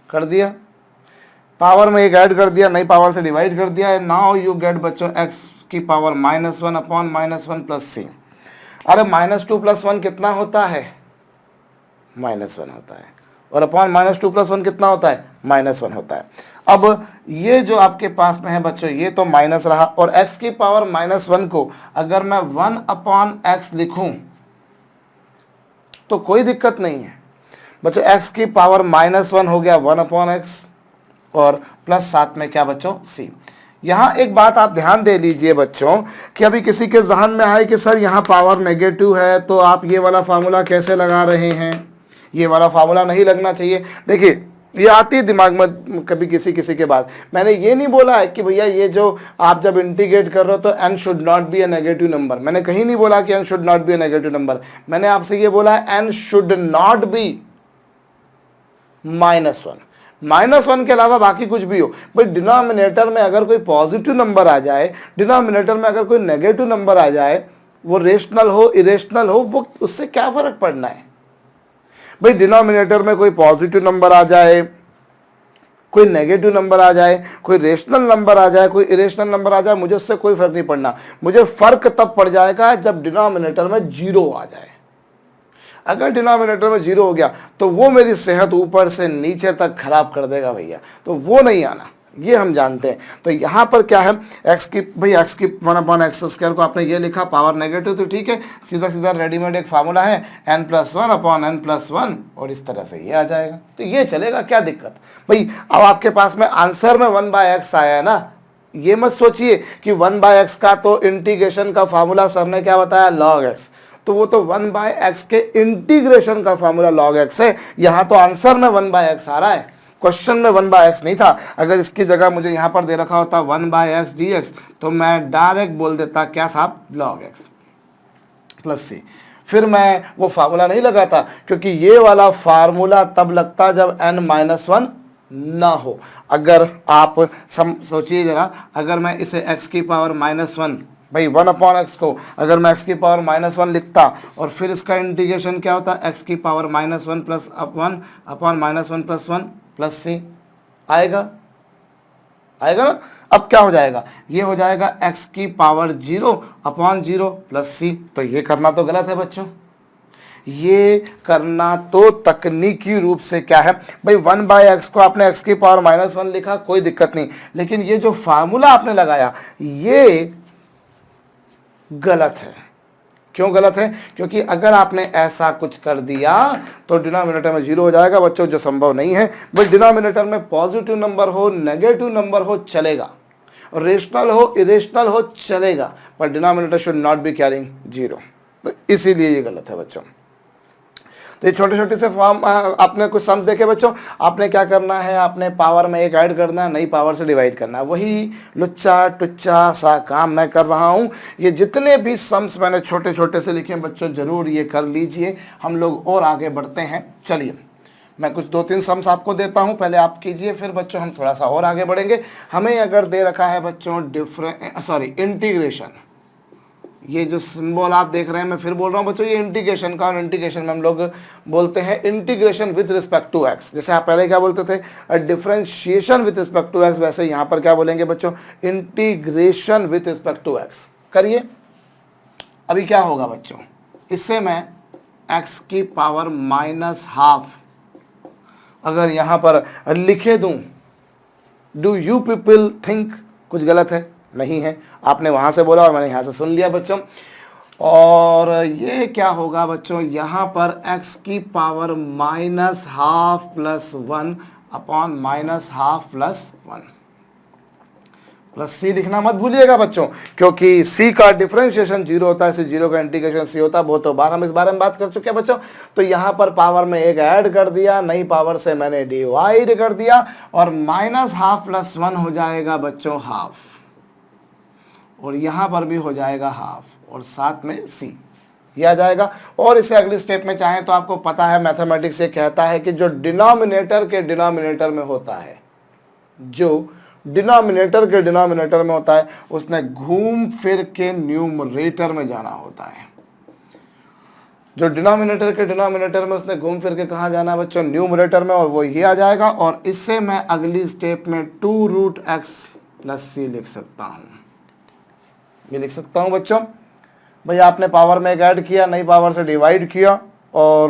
कर दिया, पावर में एक ऐड कर दिया, नई पावर से डिवाइड कर दिया है। नाउ यू गेट बच्चों x की पावर -1/-1 प्लस सी। अरे -2 + 1 कितना होता है, -1 होता है, और अपॉन -2 + 1 कितना होता है, -1 होता है। अब ये जो आपके पास में है बच्चों, ये तो माइनस रहा, और x की पावर -1 को अगर मैं 1/x लिखूं तो कोई दिक्कत नहीं है बच्चों। x की पावर -1 हो गया 1/x, और प्लस साथ में क्या बच्चों c। यहाँ एक बात आप ध्यान दे लीजिए बच्चों कि अभी किसी के जहन में आए कि सर यहाँ पावर नेगेटिव है तो आप ये वाला फार्मूला कैसे लगा रहे हैं, ये वाला फार्मूला नहीं लगना चाहिए। देखिए ये आती है दिमाग में कभी किसी किसी के बाद। मैंने ये नहीं बोला है कि भैया ये जो आप जब इंटीग्रेट कर रहे हो तो n should not be a negative number, मैंने कहीं नहीं बोला कि n should not be a negative number. मैंने आपसे ये बोला है n शुड नॉट बी -1, -1 के अलावा बाकी कुछ भी हो। भाई डिनोमिनेटर में अगर कोई पॉजिटिव नंबर आ जाए, डिनोमिनेटर में अगर कोई नेगेटिव नंबर आ जाए, वो रेशनल हो इरेशनल हो, वो उससे क्या फर्क पड़ना है। भाई डिनोमिनेटर में कोई पॉजिटिव नंबर आ जाए, कोई नेगेटिव नंबर आ जाए, कोई रेशनल नंबर आ जाए, कोई इरेशनल नंबर आ जाए, मुझे उससे कोई फर्क नहीं पड़ना। मुझे फर्क तब पड़ जाएगा जब डिनोमिनेटर में 0 आ जाए। अगर डिनोमिनेटर में 0 हो गया तो वो मेरी सेहत ऊपर से नीचे तक खराब कर देगा भैया, तो वो नहीं आना, ये हम जानते हैं। तो यहाँ पर क्या है, x की, भाई x की 1/x² को आपने ये लिखा पावर नेगेटिव, तो ठीक है, सीधा सीधा रेडीमेड एक फार्मूला है n+1/n+1, और इस तरह से ये आ जाएगा, तो ये चलेगा, क्या दिक्कत भाई। अब आपके पास में आंसर में 1/x आया है ना, ये मत सोचिए कि 1/x का तो इंटीग्रेशन का फार्मूला सर ने क्या बताया log x, तो वो तो 1/x के इंटीग्रेशन का फार्मूला log x है। यहाँ तो आंसर में 1/x आ रहा है, क्वेश्चन में 1/x नहीं था। अगर इसकी जगह मुझे यहाँ पर दे रखा होता 1/x dx तो मैं डायरेक्ट बोल देता क्या साहब log x प्लस सी, फिर मैं वो फार्मूला नहीं लगाता, क्योंकि ये वाला फार्मूला तब लगता जब n-1 ना हो। अगर आप सोचिए जरा, अगर मैं इसे x की पावर -1, भाई 1/x को अगर मैं x की पावर -1 लिखता और फिर इसका इंटीग्रेशन क्या होता, x की पावर -1 प्लस 1/-1 प्लस 1 प्लस सी, आएगा ना। अब क्या हो जाएगा, ये हो जाएगा x की पावर 0/0 प्लस सी। तो ये करना तो गलत है बच्चों, ये करना तो तकनीकी रूप से क्या है भाई, 1/x को आपने x की पावर -1 लिखा, कोई दिक्कत नहीं, लेकिन ये जो फार्मूला आपने लगाया ये गलत है। क्यों गलत है, क्योंकि अगर आपने ऐसा कुछ कर दिया तो डिनोमिनेटर में 0 हो जाएगा बच्चों, जो संभव नहीं है। बट डिनोमिनेटर में पॉजिटिव नंबर हो नेगेटिव नंबर हो चलेगा, रेशनल हो इरेशनल हो चलेगा, पर denominator should not be carrying 0, तो इसीलिए ये गलत है बच्चों। तो ये छोटे छोटे से फॉर्म आपने कुछ सम्स देखे बच्चों, आपने क्या करना है, आपने पावर में एक ऐड करना है, नई पावर से डिवाइड करना है, वही लुच्चा टुच्चा सा काम मैं कर रहा हूँ। ये जितने भी सम्स मैंने छोटे छोटे से लिखे हैं बच्चों, जरूर ये कर लीजिए, हम लोग और आगे बढ़ते हैं। चलिए मैं कुछ 2-3 सम्स आपको देता हूँ, पहले आप कीजिए, फिर बच्चों हम थोड़ा सा और आगे बढ़ेंगे। हमें अगर दे रखा है बच्चों इंटीग्रेशन, ये जो सिंबल आप देख रहे हैं, मैं फिर बोल रहा हूँ बच्चों, ये इंटीग्रेशन का, और इंटीग्रेशन में हम लोग बोलते हैं integration with respect to x. जैसे आप पहले क्या बोलते थे differentiation with respect to x, वैसे यहाँ पर क्या बोलेंगे बच्चों, integration with respect to x. करिए, अभी क्या होगा बच्चों, इससे मैं एक्स की पावर -½ अगर यहाँ पर लिखे दूँ, डू यू पीपल थिंक कुछ गलत है, नहीं है, आपने वहाँ से बोला और मैंने यहाँ से सुन लिया बच्चों। और ये क्या होगा बच्चों, यहाँ पर x की power -½ plus 1 upon -½ plus 1 plus C लिखना मत भूलिएगा बच्चों, क्योंकि सी का डिफरेंशिएशन 0 होता है, जीरो का इंटीग्रेशन सी होता है। बहुत बार हम इस बारे में बात कर चुके हैं बच्चों। तो यहाँ पर पावर में एक ऐड कर दिया, नई पावर से मैंने डिवाइड कर दिया, और -½ प्लस 1 हो जाएगा बच्चों हाफ, और यहाँ पर भी हो जाएगा हाफ, और साथ में सी ये आ जाएगा। और इसे अगली स्टेप में चाहें तो आपको पता है मैथमेटिक्स ये कहता है कि जो डिनोमिनेटर के डिनोमिनेटर में होता है, जो डिनोमिनेटर के डिनोमिनेटर में होता है, उसने घूम फिर के न्यूमरेटर में जाना होता है। जो डिनोमिनेटर के डिनोमिनेटर में उसने घूम फिर के कहाँ जाना है बच्चों, न्यूमरेटर में, और वो ये आ जाएगा। और इससे मैं अगली स्टेप में 2√x प्लस सी लिख सकता हूँ। ये लिख सकता हूँ बच्चों, भाई आपने पावर में एक ऐड किया, नई पावर से डिवाइड किया, और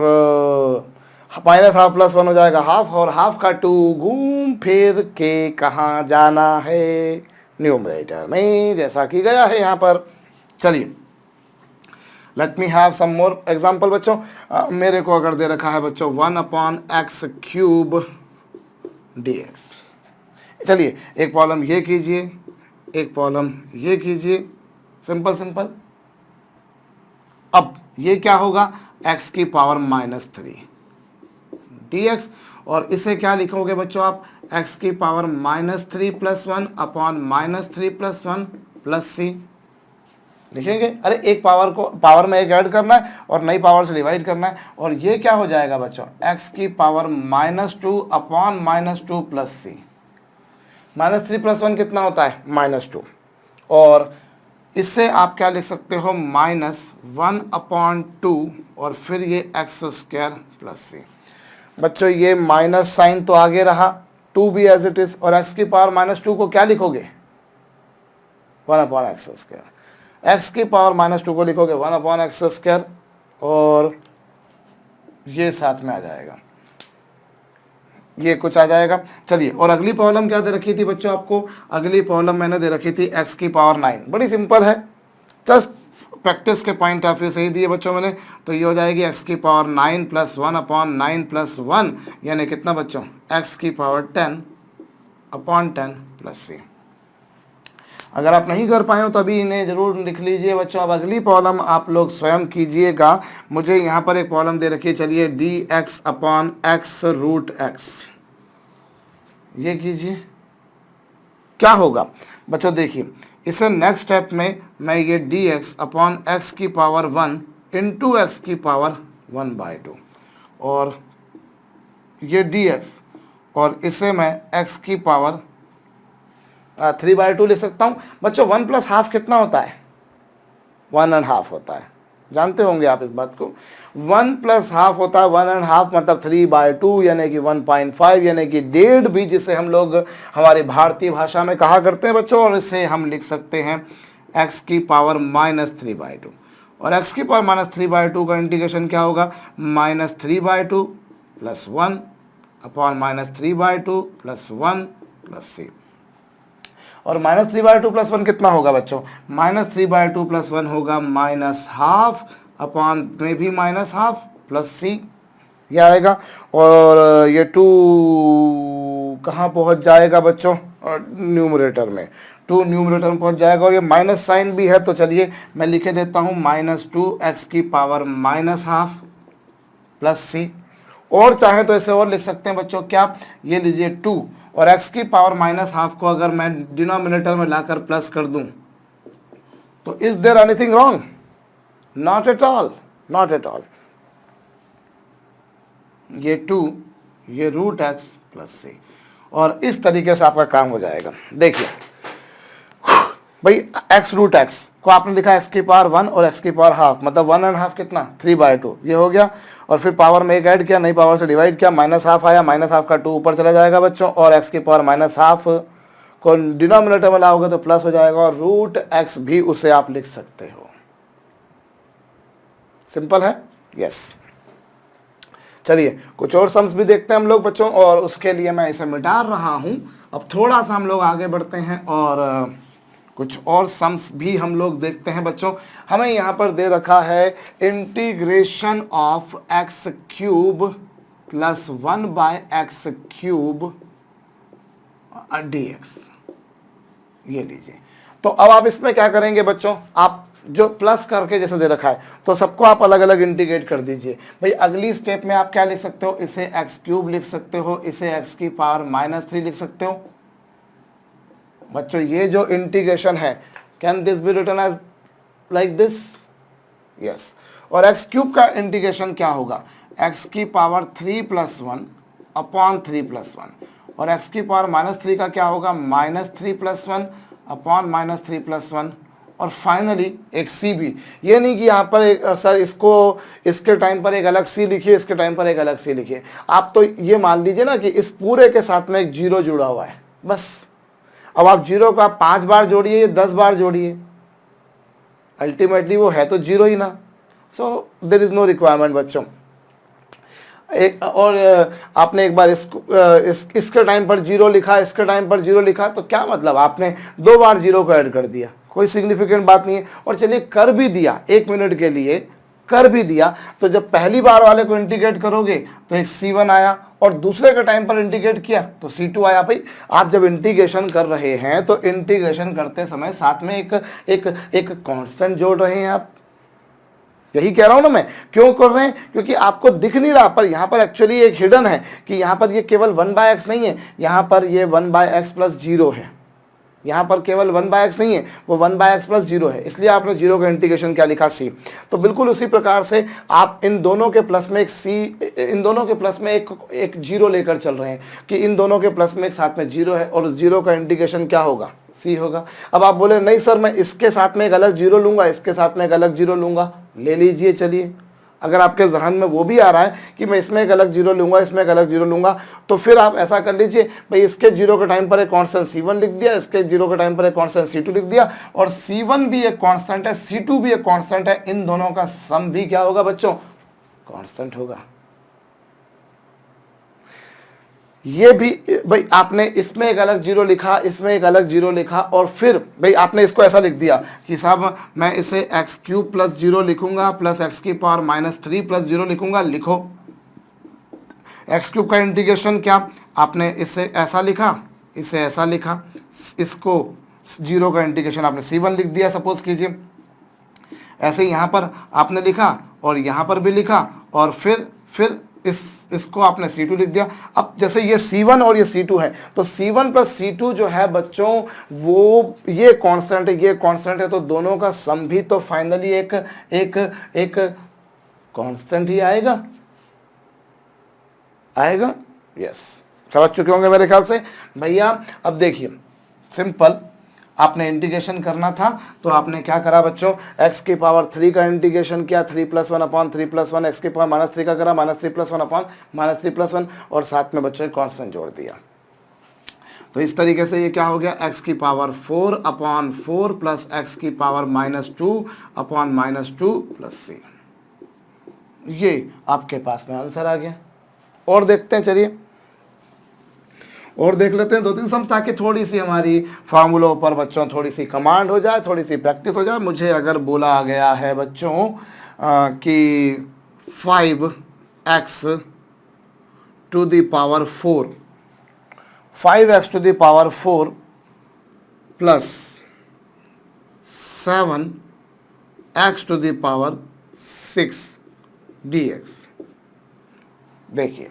-½ प्लस 1 हो जाएगा हाफ, और हाफ का 2 घूम फिर के कहाँ जाना है, न्यूमरेटर में, जैसा कि गया है यहाँ पर। चलिए let me have some more example बच्चों। मेरे को अगर दे रखा है बच्चों 1/x³ dx। चलिए एक प्रॉब्लम ये कीजिए, एक प्रॉब्लम ये कीजिए, सिंपल सिंपल। अब ये क्या होगा, x की पावर -3 dx, और इसे क्या लिखोगे बच्चों आप, x की power -3 plus 1 upon -3 plus 1 plus C लिखेंगे। अरे एक पावर को पावर में एक ऐड करना है और नई पावर से डिवाइड करना है, और ये क्या हो जाएगा बच्चों, x की पावर -2 अपॉन -2 प्लस सी। -3 प्लस 1 कितना होता है, -2, और इससे आप क्या लिख सकते हो, -1/2, और फिर ये x² प्लस सी। बच्चों ये माइनस साइन तो आगे रहा, 2 भी एज इट इज, और x की पावर -2 को क्या लिखोगे, 1/x²। x की पावर -2 को लिखोगे 1/x², और ये साथ में आ जाएगा, ये कुछ आ जाएगा। चलिए, और अगली प्रॉब्लम क्या दे रखी थी बच्चों आपको, अगली प्रॉब्लम मैंने दे रखी थी x की पावर 9। बड़ी सिंपल है, जस्ट प्रैक्टिस के पॉइंट ऑफ व्यू से ही दिए बच्चों मैंने। तो ये हो जाएगी x की पावर 9 प्लस 1/9 प्लस 1, यानी कितना बच्चों, x की पावर 10/10 प्लस सी। अगर आप नहीं कर पाए हो तो अभी इन्हें जरूर लिख लीजिए बच्चों। अब अगली प्रॉब्लम आप लोग स्वयं कीजिएगा। मुझे यहाँ पर एक प्रॉब्लम दे रखी है, चलिए dx/x√x, ये कीजिए। क्या होगा बच्चों, देखिए इसे नेक्स्ट स्टेप में मैं ये dx/x की पावर 1 इंटू x की पावर 1/2, और ये dx, और इसे मैं x की पावर 3/2 लिख सकता हूँ। बच्चों 1 प्लस हाफ कितना होता है, 1½ होता है, जानते होंगे आप इस बात को। 1 प्लस हाफ होता है 1½ मतलब 3/2, यानी कि 1.5, यानी कि 1.5 भी, जिसे हम लोग हमारी भारतीय भाषा में कहा करते हैं बच्चों। और इसे हम लिख सकते हैं x की पावर -3/2, और x की पावर -3/2 का इंटीग्रेशन क्या होगा, -3/2 प्लस 1 अपॉन -3/2 प्लस 1 प्लस सी। और -3/2 प्लस 1 कितना होगा बच्चों, -3/2 प्लस 1 होगा -½ अपॉन में भी -½ प्लस सी, ये आएगा। और ये 2 कहाँ पहुँच जाएगा बच्चों, न्यूमरेटर में, 2 न्यूमरेटर में पहुँच जाएगा, और ये माइनस साइन भी है। तो चलिए मैं लिखे देता हूँ -2x की पावर -½ प्लस सी। और चाहे तो इसे और लिख सकते हैं बच्चों, क्या, ये लीजिए 2, और x की पावर -½ को अगर मैं डिनोमिनेटर में लाकर प्लस कर दूं, तो is there anything wrong, not at all, not at all. ये 2, ये √x प्लस सी, और इस तरीके से आपका काम हो जाएगा। देखिए भाई x√x को आपने लिखा x की पावर 1 और x की पावर ½ मतलब 1½ कितना, 3/2, ये हो गया। और फिर पावर में एक ऐड किया, नई पावर से डिवाइड किया, -½ आया, -½ का 2 ऊपर चला जाएगा बच्चों, और x की पावर -½ को डिनोमिनेटर में लाओगे तो प्लस हो जाएगा, और √x भी उसे आप लिख सकते हो। सिंपल है, यस। चलिए कुछ और सम्स भी देखते हैं हम लोग बच्चों, और उसके लिए मैं इसे मिटा रहा हूं। अब थोड़ा सा हम लोग आगे बढ़ते हैं और कुछ और सम्स भी हम लोग देखते हैं बच्चों। हमें यहाँ पर दे रखा है integration of x cube plus 1/x³ dx, ये लीजिए। तो अब आप इसमें क्या करेंगे बच्चों, आप जो प्लस करके जैसे दे रखा है तो सबको आप अलग अलग इंटीग्रेट कर दीजिए। भाई अगली स्टेप में आप क्या लिख सकते हो, इसे x³ लिख सकते हो, इसे x⁻³ लिख सकते हो। बच्चों ये जो इंटीग्रेशन है, can this be written as like this? Yes. और x³ का इंटीग्रेशन क्या होगा, x⁻³ + 1/3+1 और x⁻³ का क्या होगा, -3+1/-3+1। और फाइनली एक c भी, ये नहीं कि यहाँ पर एक सर इसको इसके टाइम पर एक अलग c लिखिए, इसके टाइम पर एक अलग c लिखिए। आप तो ये मान लीजिए ना कि इस पूरे के साथ में एक 0 जुड़ा हुआ है बस। अब आप 0 को आप 5 बार जोड़िए या 10 बार जोड़िए, अल्टीमेटली वो है तो 0 ही ना। So there is no requirement बच्चों। एक और आपने एक बार इसके टाइम पर 0 लिखा, इसके टाइम पर 0 लिखा, तो क्या मतलब, आपने 2 बार 0 को ऐड कर दिया, कोई सिग्निफिकेंट बात नहीं है। और चलिए कर भी दिया, 1 मिनट के लिए कर भी दिया, तो जब पहली बार वाले को इंटीग्रेट करोगे तो एक c1 आया और दूसरे के टाइम पर इंटीग्रेट किया तो c2 आया। भाई आप जब इंटीग्रेशन कर रहे हैं तो इंटीग्रेशन करते समय साथ में एक कांस्टेंट जोड़ रहे हैं आप। यही कह रहा हूं ना मैं, क्यों कर रहे हैं, क्योंकि आपको दिख नहीं रहा, पर यहां पर एक्चुअली एक हिडन है कि यहां पर ये केवल 1/x नहीं है, यहां पर ये 1/x + 0 है। यहाँ पर केवल 1/x नहीं है, वो 1/x + 0 है, इसलिए आपने 0 का इंटीग्रेशन क्या लिखा, c। तो बिल्कुल उसी प्रकार से आप इन दोनों के प्लस में एक c, इन दोनों के प्लस में एक 0 लेकर चल रहे हैं कि इन दोनों के प्लस में एक साथ में 0 है और उस 0 का इंटीग्रेशन क्या होगा, c होगा। अब आप बोले नहीं सर मैं इसके साथ में एक अलग 0 लूंगा, इसके साथ में एक अलग 0 लूंगा, ले लीजिए। चलिए अगर आपके जहन में वो भी आ रहा है कि मैं इसमें एक अलग 0 लूंगा, इसमें एक अलग 0 लूंगा, तो फिर आप ऐसा कर लीजिए, भाई इसके 0 के टाइम पर एक कांस्टेंट c1 लिख दिया, इसके 0 के टाइम पर एक कांस्टेंट c2 लिख दिया, और c1 भी एक कांस्टेंट है, c2 भी एक कांस्टेंट है, इन दोनों का सम भी क्या होगा बच्चों, कांस्टेंट होगा। ये भी भाई आपने इसमें एक अलग 0 लिखा, इसमें एक अलग 0 लिखा, और फिर भाई आपने इसको ऐसा लिख दिया कि साहब मैं इसे x³ + 0 लिखूंगा प्लस x⁻³ + 0 लिखूंगा। लिखो x³ का इंटीग्रेशन क्या, आपने इसे ऐसा लिखा, इसे ऐसा लिखा, इसको 0 का इंटीग्रेशन आपने c1 लिख दिया सपोज कीजिए। ऐसे ही यहाँ पर आपने लिखा और यहाँ पर भी लिखा, और फिर इसको आपने c2 लिख दिया। अब जैसे ये c1 और ये c2 है, तो c1 + c2 जो है बच्चों वो ये कांस्टेंट है, ये कांस्टेंट है, तो दोनों का सम भी तो फाइनली एक कांस्टेंट ही आएगा। यस, समझ चुके होंगे मेरे ख्याल से भैया। अब देखिए सिंपल, आपने इंटीग्रेशन करना था तो आपने क्या करा बच्चों, x⁻³ का इंटीग्रेशन किया, 3+1/3+1, x⁻³ का करा, -3+1/-3+1, और साथ में बच्चों कांस्टेंट जोड़ दिया। तो इस तरीके से ये क्या हो गया, x⁻4/4 + x⁻2/-2 + c। ये आपके पास में आंसर आ गया। और देखते हैं, चलिए और देख लेते हैं 2-3 सम्स, ताकि थोड़ी सी हमारी फार्मूलों पर बच्चों थोड़ी सी कमांड हो जाए, थोड़ी सी प्रैक्टिस हो जाए। मुझे अगर बोला गया है बच्चों कि 5x to the power 4 plus 7x to the power 6 dx। देखिए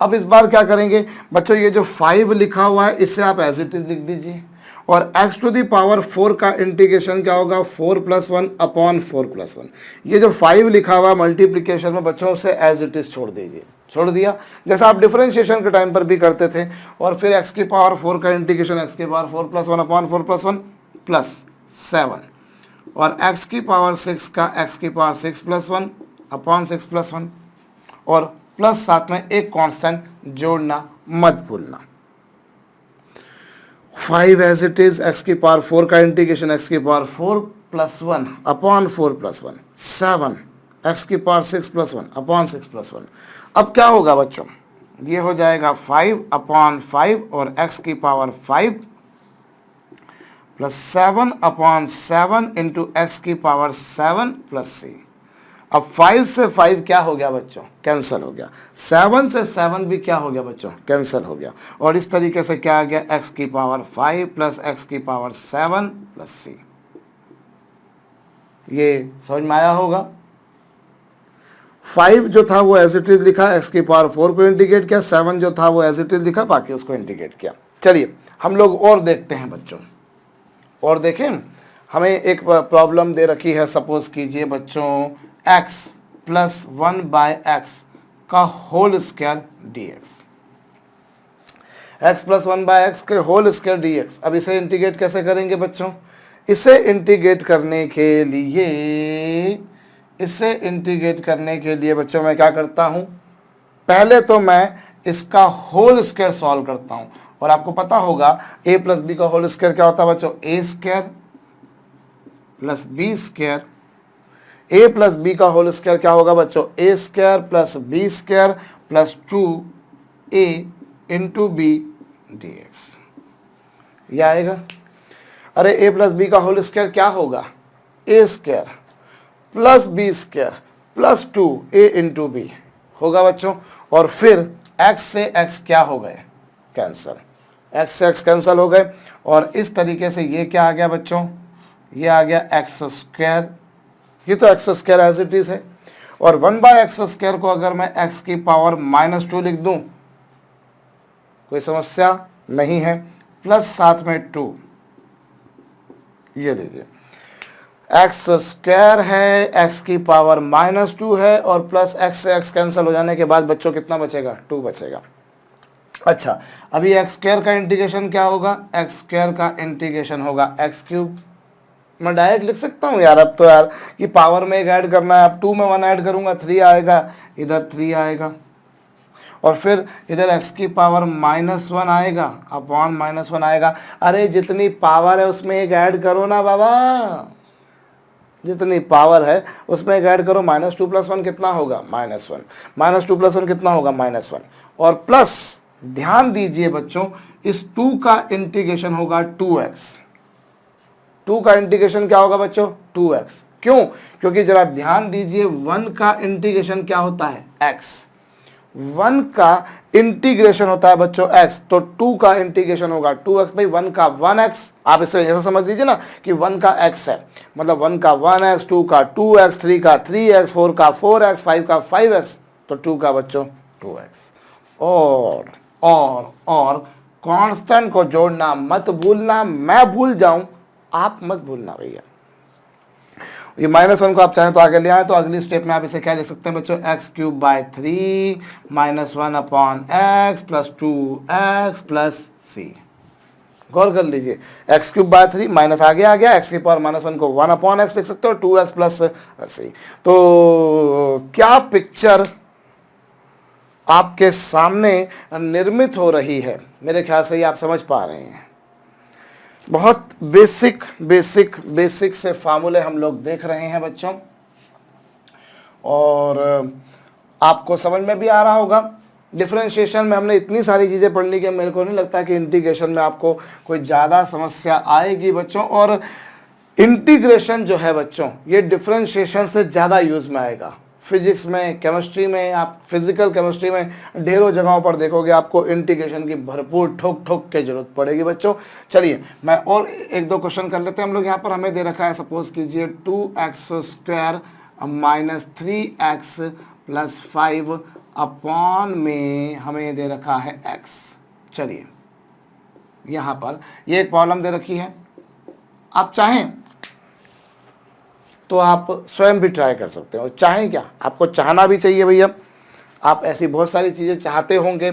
अब इस बार क्या करेंगे बच्चों, ये जो 5 लिखा हुआ है इसे आप एज इट इज लिख दीजिए, और x to the power 4 का इंटीग्रेशन क्या होगा, 4+1/4+1। ये जो 5 लिखा हुआ मल्टीप्लिकेशन में बच्चों उसे एज इट इज छोड़ दीजिए, छोड़ दिया, जैसा आप डिफरेंशिएशन के टाइम पर भी करते थे। और फिर x⁻4 का इंटीग्रेशन x⁻4+1/4+1 + 7, और x⁻6 का x⁻6+1/6+1, और प्लस साथ में एक कांस्टेंट जोड़ना मत भूलना। 5 एज इट इज, x⁻4 का इंटीग्रेशन x⁻4+1/4+1, 7 x⁻6+1/6+1। अब क्या होगा बच्चों, ये हो जाएगा 5/5 और x⁻5 प्लस 7/7 इंटू एक्स की पावर 7 प्लस सी। अब 5 से 5 क्या हो गया बच्चों, कैंसिल हो गया। 7 से 7 भी क्या हो गया बच्चों, कैंसिल हो गया। और इस तरीके से क्या आ गया, एक्स की पावर 5 प्लस एक्स की पावर 7 प्लस सी। ये समझ में आया होगा। 5 जो था वो एज इट इज लिखा, एक्स की पावर 4 को इंटीग्रेट किया, 7 जो था वो एज इट इज लिखा, बाकी उसको इंटीग्रेट किया। चलिए हम लोग और देखते हैं बच्चों, और देखें। हमें एक प्रॉब्लम दे रखी है, सपोज कीजिए बच्चों x प्लस 1/x का whole square dx, x plus 1/x के होल स्क्वायर dx। अब इसे इंटीग्रेट कैसे करेंगे बच्चों, इसे इंटीग्रेट करने के लिए बच्चों मैं क्या करता हूं, पहले तो मैं इसका होल स्क्वायर सॉल्व करता हूं। और आपको पता होगा a प्लस बी का होल स्क्वायर क्या होता है बच्चों, a square plus b square. a plus b का होल स्क्वायर क्या होगा बच्चों, a square plus b square plus 2a into b dx। यह आएगा। अरे a प्लस बी का होल स्क्वायर क्या होगा, a square plus b square plus 2a into b होगा बच्चों। और फिर x से x क्या हो गए, कैंसिल, x से x कैंसिल हो गए। और इस तरीके से ये क्या आ गया बच्चों, ये आ गया एक्स स्क्वायर, ये तो x square as it is है। और 1/x स्क्वायर को अगर मैं x की पावर -2 लिख दूं, कोई समस्या नहीं है, प्लस साथ में 2, ये लीजिए एक्स स्क्वायर है, x की पावर -2 है, और प्लस x से x कैंसिल हो जाने के बाद बच्चों कितना बचेगा, 2 बचेगा। अच्छा, अभी एक्स स्क्वायर का इंटीग्रेशन क्या होगा, एक्स स्क्वायर का इंटीग्रेशन होगा एक्स क्यूब। मैं डायरेक्ट लिख सकता हूँ यार, अब तो यार कि पावर में एक ऐड करना है, अब 2 में 1 ऐड करूंगा 3 आएगा, इधर 3 आएगा, और फिर इधर x की पावर -1 आएगा अपॉन -1 आएगा। अरे जितनी पावर है उसमें एक ऐड करो ना बाबा, जितनी पावर है उसमें एक ऐड करो। -2 + 1 कितना होगा, -1, -2 + 1 कितना होगा, -1। और प्लस ध्यान दीजिए बच्चों, इस 2 का इंटीग्रेशन होगा 2x। 2 का इंटीग्रेशन क्या होगा बच्चों, 2x। क्यों, क्योंकि जरा ध्यान दीजिए 1 का इंटीग्रेशन क्या होता है, x। 1 का इंटीग्रेशन होता है बच्चों x, तो 2 का इंटीग्रेशन होगा 2x। भाई 1 का 1x, आप इसे ऐसा समझ लीजिए ना कि 1 का x है, मतलब 1 का 1x, 2 का 2x, 3 का 3x, 4 का 4x, 5 का 5x, तो 2 का बच्चों 2x। और कांस्टेंट को जोड़ना मत भूलना, मैं भूल जाऊं आप मत भूलना भैया। ये -1 को आप चाहें तो आगे ले आए, तो अगली स्टेप में आप इसे क्या लिख सकते हैं बच्चों, x³ / 3 -1/x plus 2x plus c। गौर कर लीजिए, x³ / 3 माइनस आ गया, x की पावर -1 को 1/x लिख सकते हो, 2x प्लस c। तो क्या पिक्चर आपके सामने निर्मित हो रही है, मेरे ख्याल से ये आप समझ पा रहे हैं। बहुत बेसिक से फार्मूले हम लोग देख रहे हैं बच्चों, और आपको समझ में भी आ रहा होगा। डिफरेंशिएशन में हमने इतनी सारी चीज़ें पढ़ ली कि मेरे को नहीं लगता कि इंटीग्रेशन में आपको कोई ज़्यादा समस्या आएगी बच्चों। और इंटीग्रेशन जो है बच्चों, ये डिफरेंशिएशन से ज़्यादा यूज़ में आएगा। फिजिक्स में, केमिस्ट्री में, आप फिजिकल केमिस्ट्री में ढेरों जगहों पर देखोगे आपको इंटीग्रेशन की भरपूर ठोक के जरूरत पड़ेगी बच्चों। चलिए मैं और 1-2 क्वेश्चन कर लेते हैं हम लोग। यहाँ पर हमें दे रखा है, सपोज कीजिए 2x² - 3x + 5 अपॉन में हमें दे रखा है x। चलिए यहाँ पर ये एक प्रॉब्लम दे रखी है, आप चाहें तो आप स्वयं भी ट्राई कर सकते हो। चाहें क्या, आपको चाहना भी चाहिए भैया। आप ऐसी बहुत सारी चीज़ें चाहते होंगे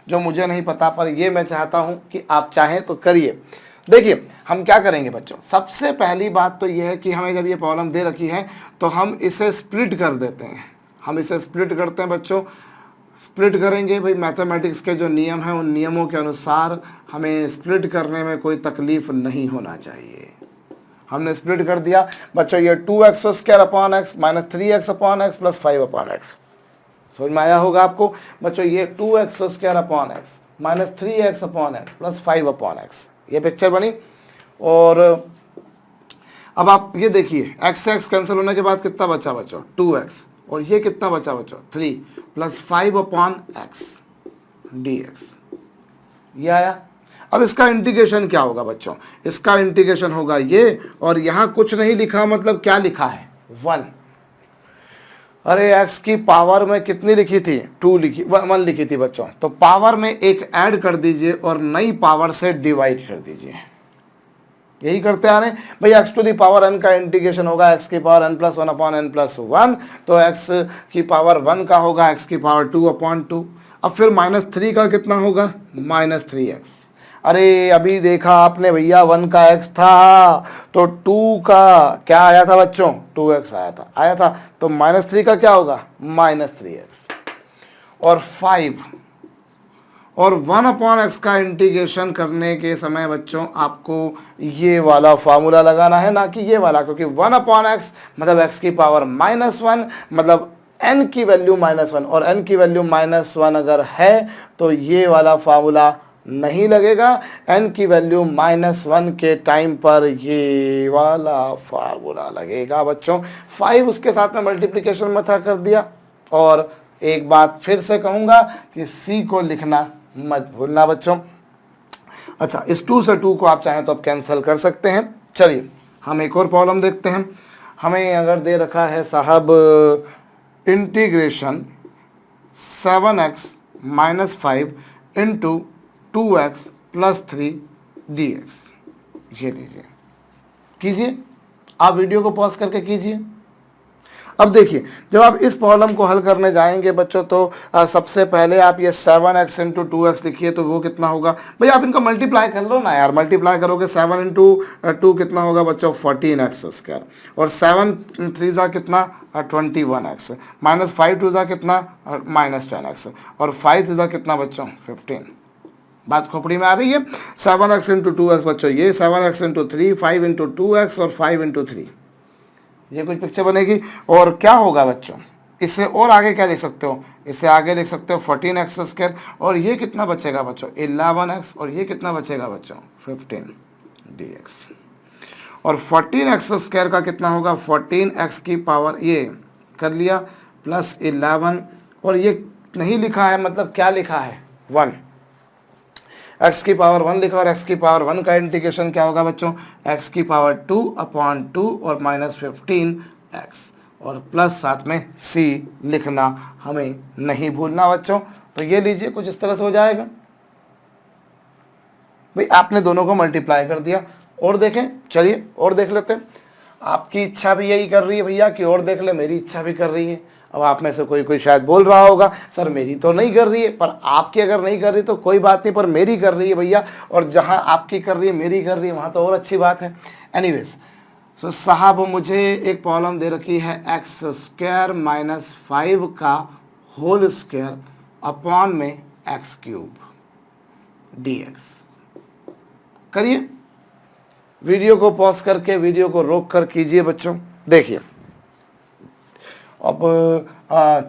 जो मुझे नहीं पता, पर ये मैं चाहता हूँ कि आप चाहें तो करिए। देखिए हम क्या करेंगे बच्चों, सबसे पहली बात तो ये है कि हमें जब ये प्रॉब्लम दे रखी है तो हम इसे स्प्लिट कर देते हैं। हम इसे स्प्लिट करते हैं बच्चों, स्प्लिट करेंगे भाई। मैथमेटिक्स के जो नियम हैं उन नियमों के अनुसार हमें स्प्लिट करने में कोई तकलीफ नहीं होना चाहिए। हमने स्प्लिट कर दिया बच्चों, ये 2x² upon x - 3x upon x plus 5 upon x। समझ में आया होगा आपको बच्चों, ये 2x² upon x - 3x upon x plus 5 upon x, ये पिक्चर बनी। और अब आप ये देखिए x से x कैंसिल होने के बाद कितना बचा बच्चों 2x, और ये कितना बचा बच्चों 3 प्लस 5/x dx, ये आया। अब इसका इंटीग्रेशन क्या होगा बच्चों, इसका इंटीग्रेशन होगा ये, और यहां कुछ नहीं लिखा, मतलब क्या लिखा है 1। अरे x की पावर में कितनी लिखी थी 2 लिखी 1 लिखी थी बच्चों, तो पावर में एक ऐड कर दीजिए और नई पावर से डिवाइड कर दीजिए, यही करते आ रहे हैं भाई। x to the power n का इंटीग्रेशन होगा x की पावर n+1/n+1, तो x की पावर 1 का होगा x की पावर 2/2। अब फिर -3 का कितना होगा -3x। अरे अभी देखा आपने भैया 1 का x था तो 2 का क्या आया था बच्चों 2x आया था, तो -3 का क्या होगा -3x, और 5 और 1/x का इंटीग्रेशन करने के समय बच्चों आपको ये वाला फार्मूला लगाना है, ना कि ये वाला, क्योंकि 1/x मतलब x की पावर -1 मतलब n की वैल्यू -1, और n की वैल्यू -1 अगर है तो ये वाला फार्मूला नहीं लगेगा। n की वैल्यू -1 के टाइम पर ये वाला फार्मूला लगेगा बच्चों। 5 उसके साथ में मल्टीप्लिकेशन में था कर दिया। और एक बात फिर से कहूँगा कि c को लिखना मत भूलना बच्चों। अच्छा, इस 2 से 2 को आप चाहें तो आप कैंसिल कर सकते हैं। चलिए हम एक और प्रॉब्लम देखते हैं। हमें अगर दे रखा है साहब integration 7x - 5 into 2x + 3 dx, ये लीजिए, कीजिए आप वीडियो को पॉज करके कीजिए। अब देखिए जब आप इस प्रॉब्लम को हल करने जाएंगे बच्चों तो सबसे पहले आप ये 7x × 2x लिखिए, तो वो कितना होगा भाई, आप इनको मल्टीप्लाई कर लो ना यार। मल्टीप्लाई करोगे 7 × 2 कितना होगा बच्चों 14x², और 7 3 कितना 21x, -5 2 कितना -10x, और 5 3 कितना बच्चों 15। बात खोपड़ी में आ रही है। 7x × 2x बच्चों, ये 7x × 3, 5 × 2x और 5 × 3, ये कुछ पिक्चर बनेगी। और क्या होगा बच्चों, इससे और आगे क्या लिख सकते हो, इससे आगे लिख सकते हो 14x², और ये कितना बचेगा बच्चों 11x, और ये कितना बचेगा बच्चों 15 dx, और 14x² का कितना होगा 14x की पावर, ये कर लिया +11, और ये नहीं लिखा है, मतलब क्या लिखा है 1, x की पावर 1 लिखा, और x की पावर 1 का इंटीग्रेशन क्या होगा बच्चों x की पावर 2/2 और -15x, और प्लस साथ में c लिखना हमें नहीं भूलना बच्चों। तो ये लीजिए कुछ इस तरह से हो जाएगा भाई, आपने दोनों को मल्टीप्लाई कर दिया। और देखें, चलिए और देख लेते हैं। आपकी इच्छा भी यही कर रही है भैया कि और देख ले, मेरी इच्छा भी कर रही है। अब आप में से कोई शायद बोल रहा होगा सर मेरी तो नहीं कर रही है, पर आपकी अगर नहीं कर रही तो कोई बात नहीं, पर मेरी कर रही है भैया, और जहां आपकी कर रही है मेरी कर रही है वहां तो और अच्छी बात है। एनीवेज सो साहब मुझे एक प्रॉब्लम दे रखी है x² - 5 का होल स्क्वायर अपॉन में x³ dx। करिए, वीडियो को पॉज करके वीडियो को रोक कर कीजिए बच्चों। देखिए अब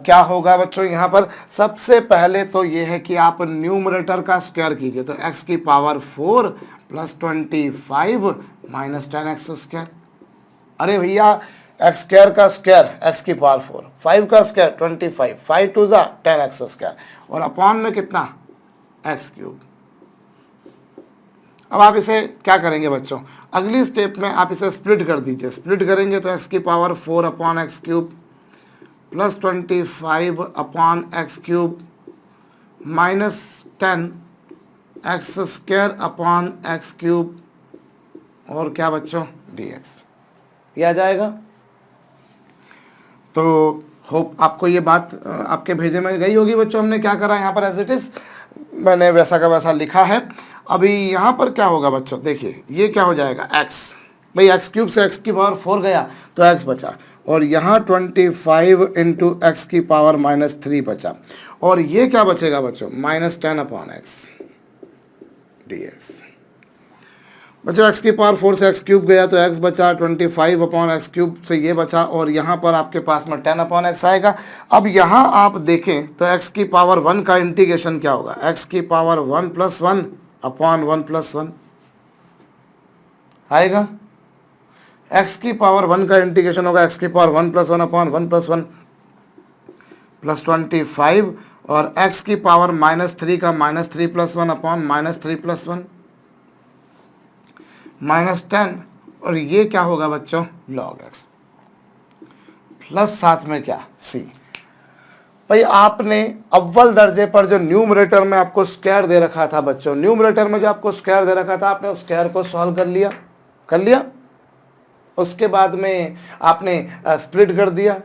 क्या होगा बच्चों, यहाँ पर सबसे पहले तो ये है कि आप न्यूमरेटर का स्क्वायर कीजिए, तो x की पावर 4 + 25 - 10x²। अरे भैया x² का स्क्वायर x की पावर 4, 5 का स्क्वायर 25, 5 2 10x², और अपॉन में कितना x³। अब आप इसे क्या करेंगे बच्चों, अगली स्टेप में आप इसे स्प्लिट कर दीजिए। स्प्लिट करेंगे तो x की पावर 4/x³ + 25/x³ -10x²/x³, और क्या बच्चों dx, ये आ जाएगा। तो होप आपको ये बात आपके भेजे में गई होगी बच्चों। हमने क्या करा यहाँ पर एज इट इज मैंने वैसा का वैसा लिखा है। अभी यहाँ पर क्या होगा बच्चों, देखिए ये क्या हो जाएगा x, भाई x³ से x की पावर 4 गया तो x बचा, और यहाँ 25 × x की पावर -3 बचा, और ये क्या बचेगा बच्चों -10/x dx। बच्चों x की पावर 4 से x³ गया तो x बचा, 25/x³ से ये बचा, और यहाँ पर आपके पास में 10/x आएगा। अब यहाँ आप देखें तो x की पावर 1 का इंटीग्रेशन क्या होगा, x की पावर 1 + 1/1 + 1। आएगा। x की पावर 1 का इंटीग्रेशन होगा x की पावर 1 + 1 अपॉन 1 + 1 + 25 और x की पावर -3 का -3 + 1 अपॉन -3 + 1 -10 और ये क्या होगा बच्चों log x प्लस साथ में क्या c। भाई आपने अव्वल दर्जे पर जो न्यूमरेटर में आपको स्क्वायर दे रखा था बच्चों, न्यूमरेटर में जो आपको स्क्वायर दे रखा था आपने उस स्क्वायर को सॉल्व कर लिया। उसके बाद में आपने स्प्लिट कर दिया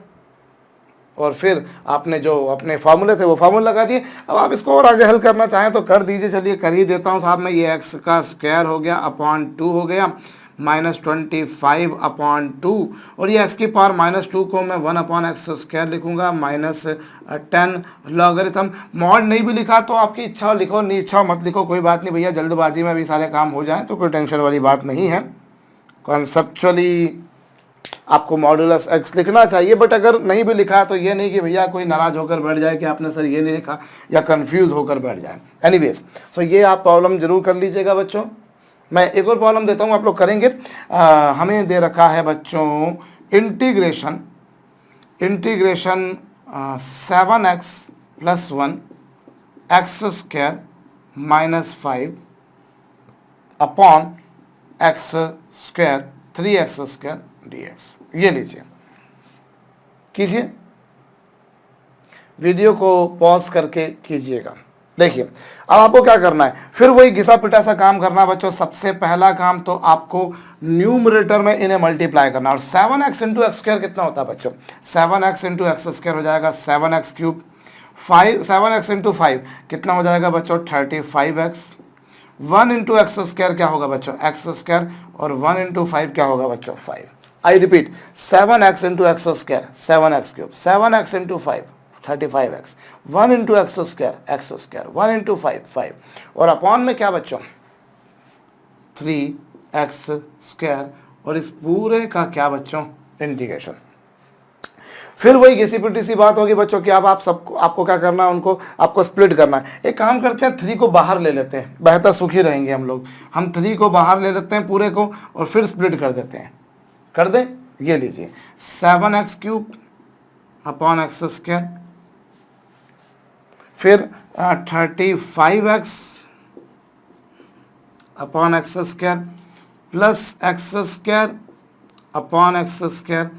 और फिर आपने जो अपने फार्मूले थे वो फार्मूला लगा दिए। अब आप इसको और आगे हल करना चाहें तो कर दीजिए, चलिए कर ही देता हूँ साहब मैं। ये x का स्क्वायर हो गया अपॉन 2 हो गया -25 अपॉन 2 और ये x की पावर -2 को मैं 1 अपॉन एक्स स्क्वायर लिखूंगा -10 लॉगरिथम। मॉड नहीं भी लिखा तो आपकी इच्छा हो लिखो, नहीं इच्छा मत लिखो, कोई बात नहीं भैया, जल्दबाजी में भी सारे काम हो जाए तो कोई टेंशन वाली बात नहीं है। कॉन्सेप्चुअली आपको मॉडुलस x लिखना चाहिए, बट अगर नहीं भी लिखा तो ये नहीं कि भैया कोई नाराज होकर बैठ जाए कि आपने सर ये नहीं लिखा या कंफ्यूज होकर बैठ जाए। एनीवेज सो ये आप प्रॉब्लम जरूर कर लीजिएगा बच्चों। मैं एक और प्रॉब्लम देता हूँ, आप लोग करेंगे। हमें दे रखा है बच्चों integration 7x + 1 x² -5 upon x² 3x² dx। ये लीजिए, कीजिए, वीडियो को पॉज करके कीजिएगा। देखिए अब आपको क्या करना है, फिर वही घिसा पिटा सा काम करना है बच्चों। सबसे पहला काम तो आपको न्यूमरेटर में इन्हें मल्टीप्लाई करना। और 7x × x² कितना होता है बच्चों, 7x × x² हो जाएगा 7x³ 7x × 5 कितना हो जाएगा बच्चों 35x। 1 × x² क्या होगा बच्चों x² और 1 × 5 क्या होगा बच्चों 5। I repeat 7x × x² 7x³ 7x × 5 35x 1 × x² x², 1 × 5 5 और अपॉन में क्या बच्चों 3x² और इस पूरे का क्या बच्चों इंटीग्रेशन। फिर वही घिसी पिटी सी बात होगी बच्चों कि अब आपको क्या करना है, उनको आपको स्प्लिट करना है। एक काम करते हैं 3 को बाहर ले लेते हैं, बेहतर सुखी रहेंगे हम लोग। हम 3 को बाहर ले लेते हैं पूरे को और फिर स्प्लिट कर देते हैं। कर दे, ये लीजिए 7x³ अपॉन x², फिर 35x upon x² plus x² upon x²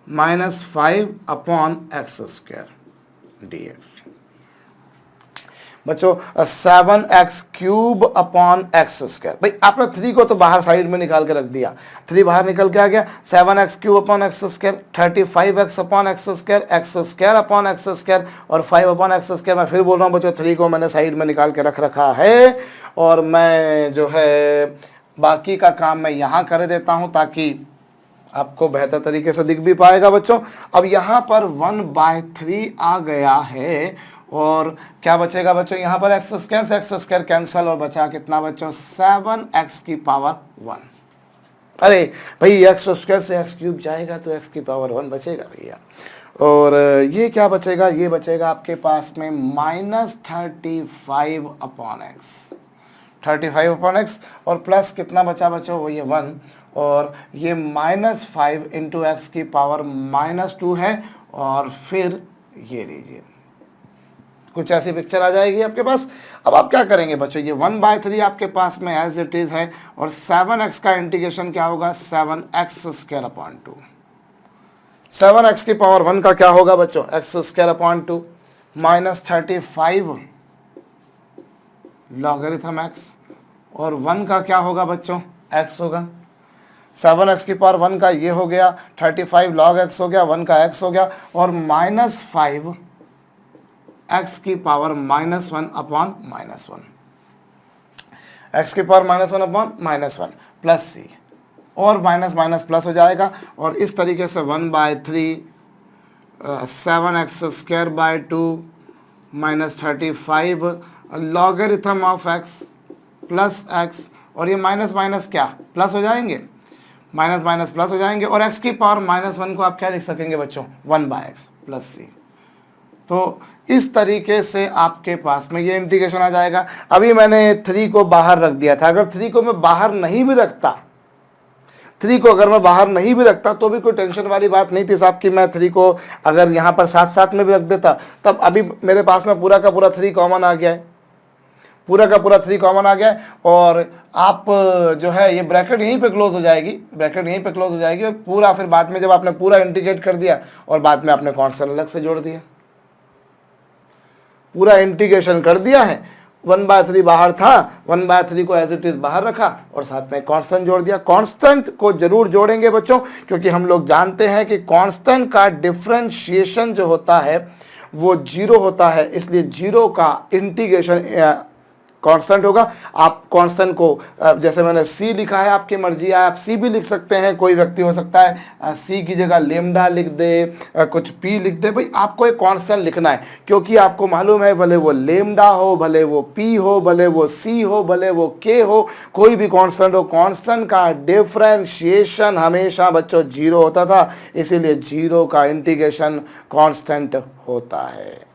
-5 upon x² dx। बच्चों 7x³ अपॉन x²। भाई आपने 3 को तो बाहर साइड में निकाल के रख दिया, 3 बाहर निकल के आ गया। 7x³ upon x², 35x upon x² x² upon x² और 5 अपॉन x²। मैं फिर बोल रहा हूँ बच्चों 3 को मैंने साइड में निकाल के रख रखा है और मैं जो है बाकी का काम मैं यहाँ कर देता हूँ ताकि आपको बेहतर तरीके से दिख भी पाएगा बच्चों। अब यहाँ पर 1/3 आ गया है और क्या बचेगा बच्चों, यहाँ पर x² से x² कैंसिल और बचा कितना बच्चों 7x की पावर 1। अरे भाई x² से x³ जाएगा तो x की पावर 1 बचेगा भैया। और ये क्या बचेगा, ये बचेगा आपके पास में -35 अपॉन x, 35 अपॉन x और प्लस कितना बचा बच्चों वो ये 1 और ये -5 × x की पावर -2 है। और फिर ये लीजिए कुछ ऐसी पिक्चर आ जाएगी आपके पास। अब आप क्या करेंगे बच्चों, ये 1/3 आपके पास में एज इट इज है और 7x का इंटीग्रेशन क्या होगा 7x² अपॉन 2। 7x की पावर 1 का क्या होगा बच्चों x² अपॉन 2 -35 लॉगरिथम x और 1 का क्या होगा बच्चों x होगा। 7x की पावर 1 का ये हो गया 35 log x हो गया, 1 का x हो गया और -5 x की पावर -1 अपॉन -1, x की पावर -1 अपॉन -1 प्लस c और माइनस माइनस प्लस हो जाएगा और इस तरीके से 1/3 7x² / 2 -35 logarithm of x plus x और ये माइनस माइनस क्या प्लस हो जाएंगे, माइनस माइनस प्लस हो जाएंगे और x की पावर -1 को आप क्या लिख सकेंगे बच्चों 1/x प्लस c। तो इस तरीके से आपके पास में ये इंटीग्रेशन आ जाएगा। अभी मैंने 3 को बाहर रख दिया था, अगर 3 को मैं बाहर नहीं भी रखता 3 को अगर मैं बाहर नहीं भी रखता तो भी कोई टेंशन वाली बात नहीं थी साहब कि मैं 3 को अगर यहाँ पर साथ साथ में भी रख देता, तब अभी मेरे पास में पूरा का पूरा 3 कॉमन आ गया है, पूरा का पूरा 3 कॉमन आ गया है। और आप जो है ये ब्रैकेट यहीं पे क्लोज हो जाएगी, ब्रैकेट यहीं पे क्लोज हो जाएगी, और पूरा फिर बाद में जब आपने पूरा इंटीग्रेट कर दिया और बाद में आपने कांस्टेंट अलग से जोड़ दिया, पूरा इंटीग्रेशन कर दिया है, 1/3 बाहर था, 1/3 को एज इट इज बाहर रखा और साथ में कांस्टेंट जोड़ दिया। कांस्टेंट को जरूर जोड़ेंगे बच्चों, क्योंकि हम लोग जानते हैं कि कांस्टेंट का डिफरेंशिएशन जो होता है वो 0 होता है, इसलिए 0 का इंटीग्रेशन कांस्टेंट होगा। आप कांस्टेंट को जैसे मैंने c लिखा है, आपकी मर्जी है, आप c भी लिख सकते हैं, कोई व्यक्ति हो सकता है c की जगह लेमडा लिख दे, कुछ p लिख दे, भाई आपको एक कांस्टेंट लिखना है, क्योंकि आपको मालूम है भले वो लेमडा हो, भले वो p हो, भले वो c हो, भले वो k हो, कोई भी कांस्टेंट हो, कांस्टेंट का डिफरेंशिएशन हमेशा बच्चों 0 होता था, इसीलिए 0 का इंटीग्रेशन कांस्टेंट होता है।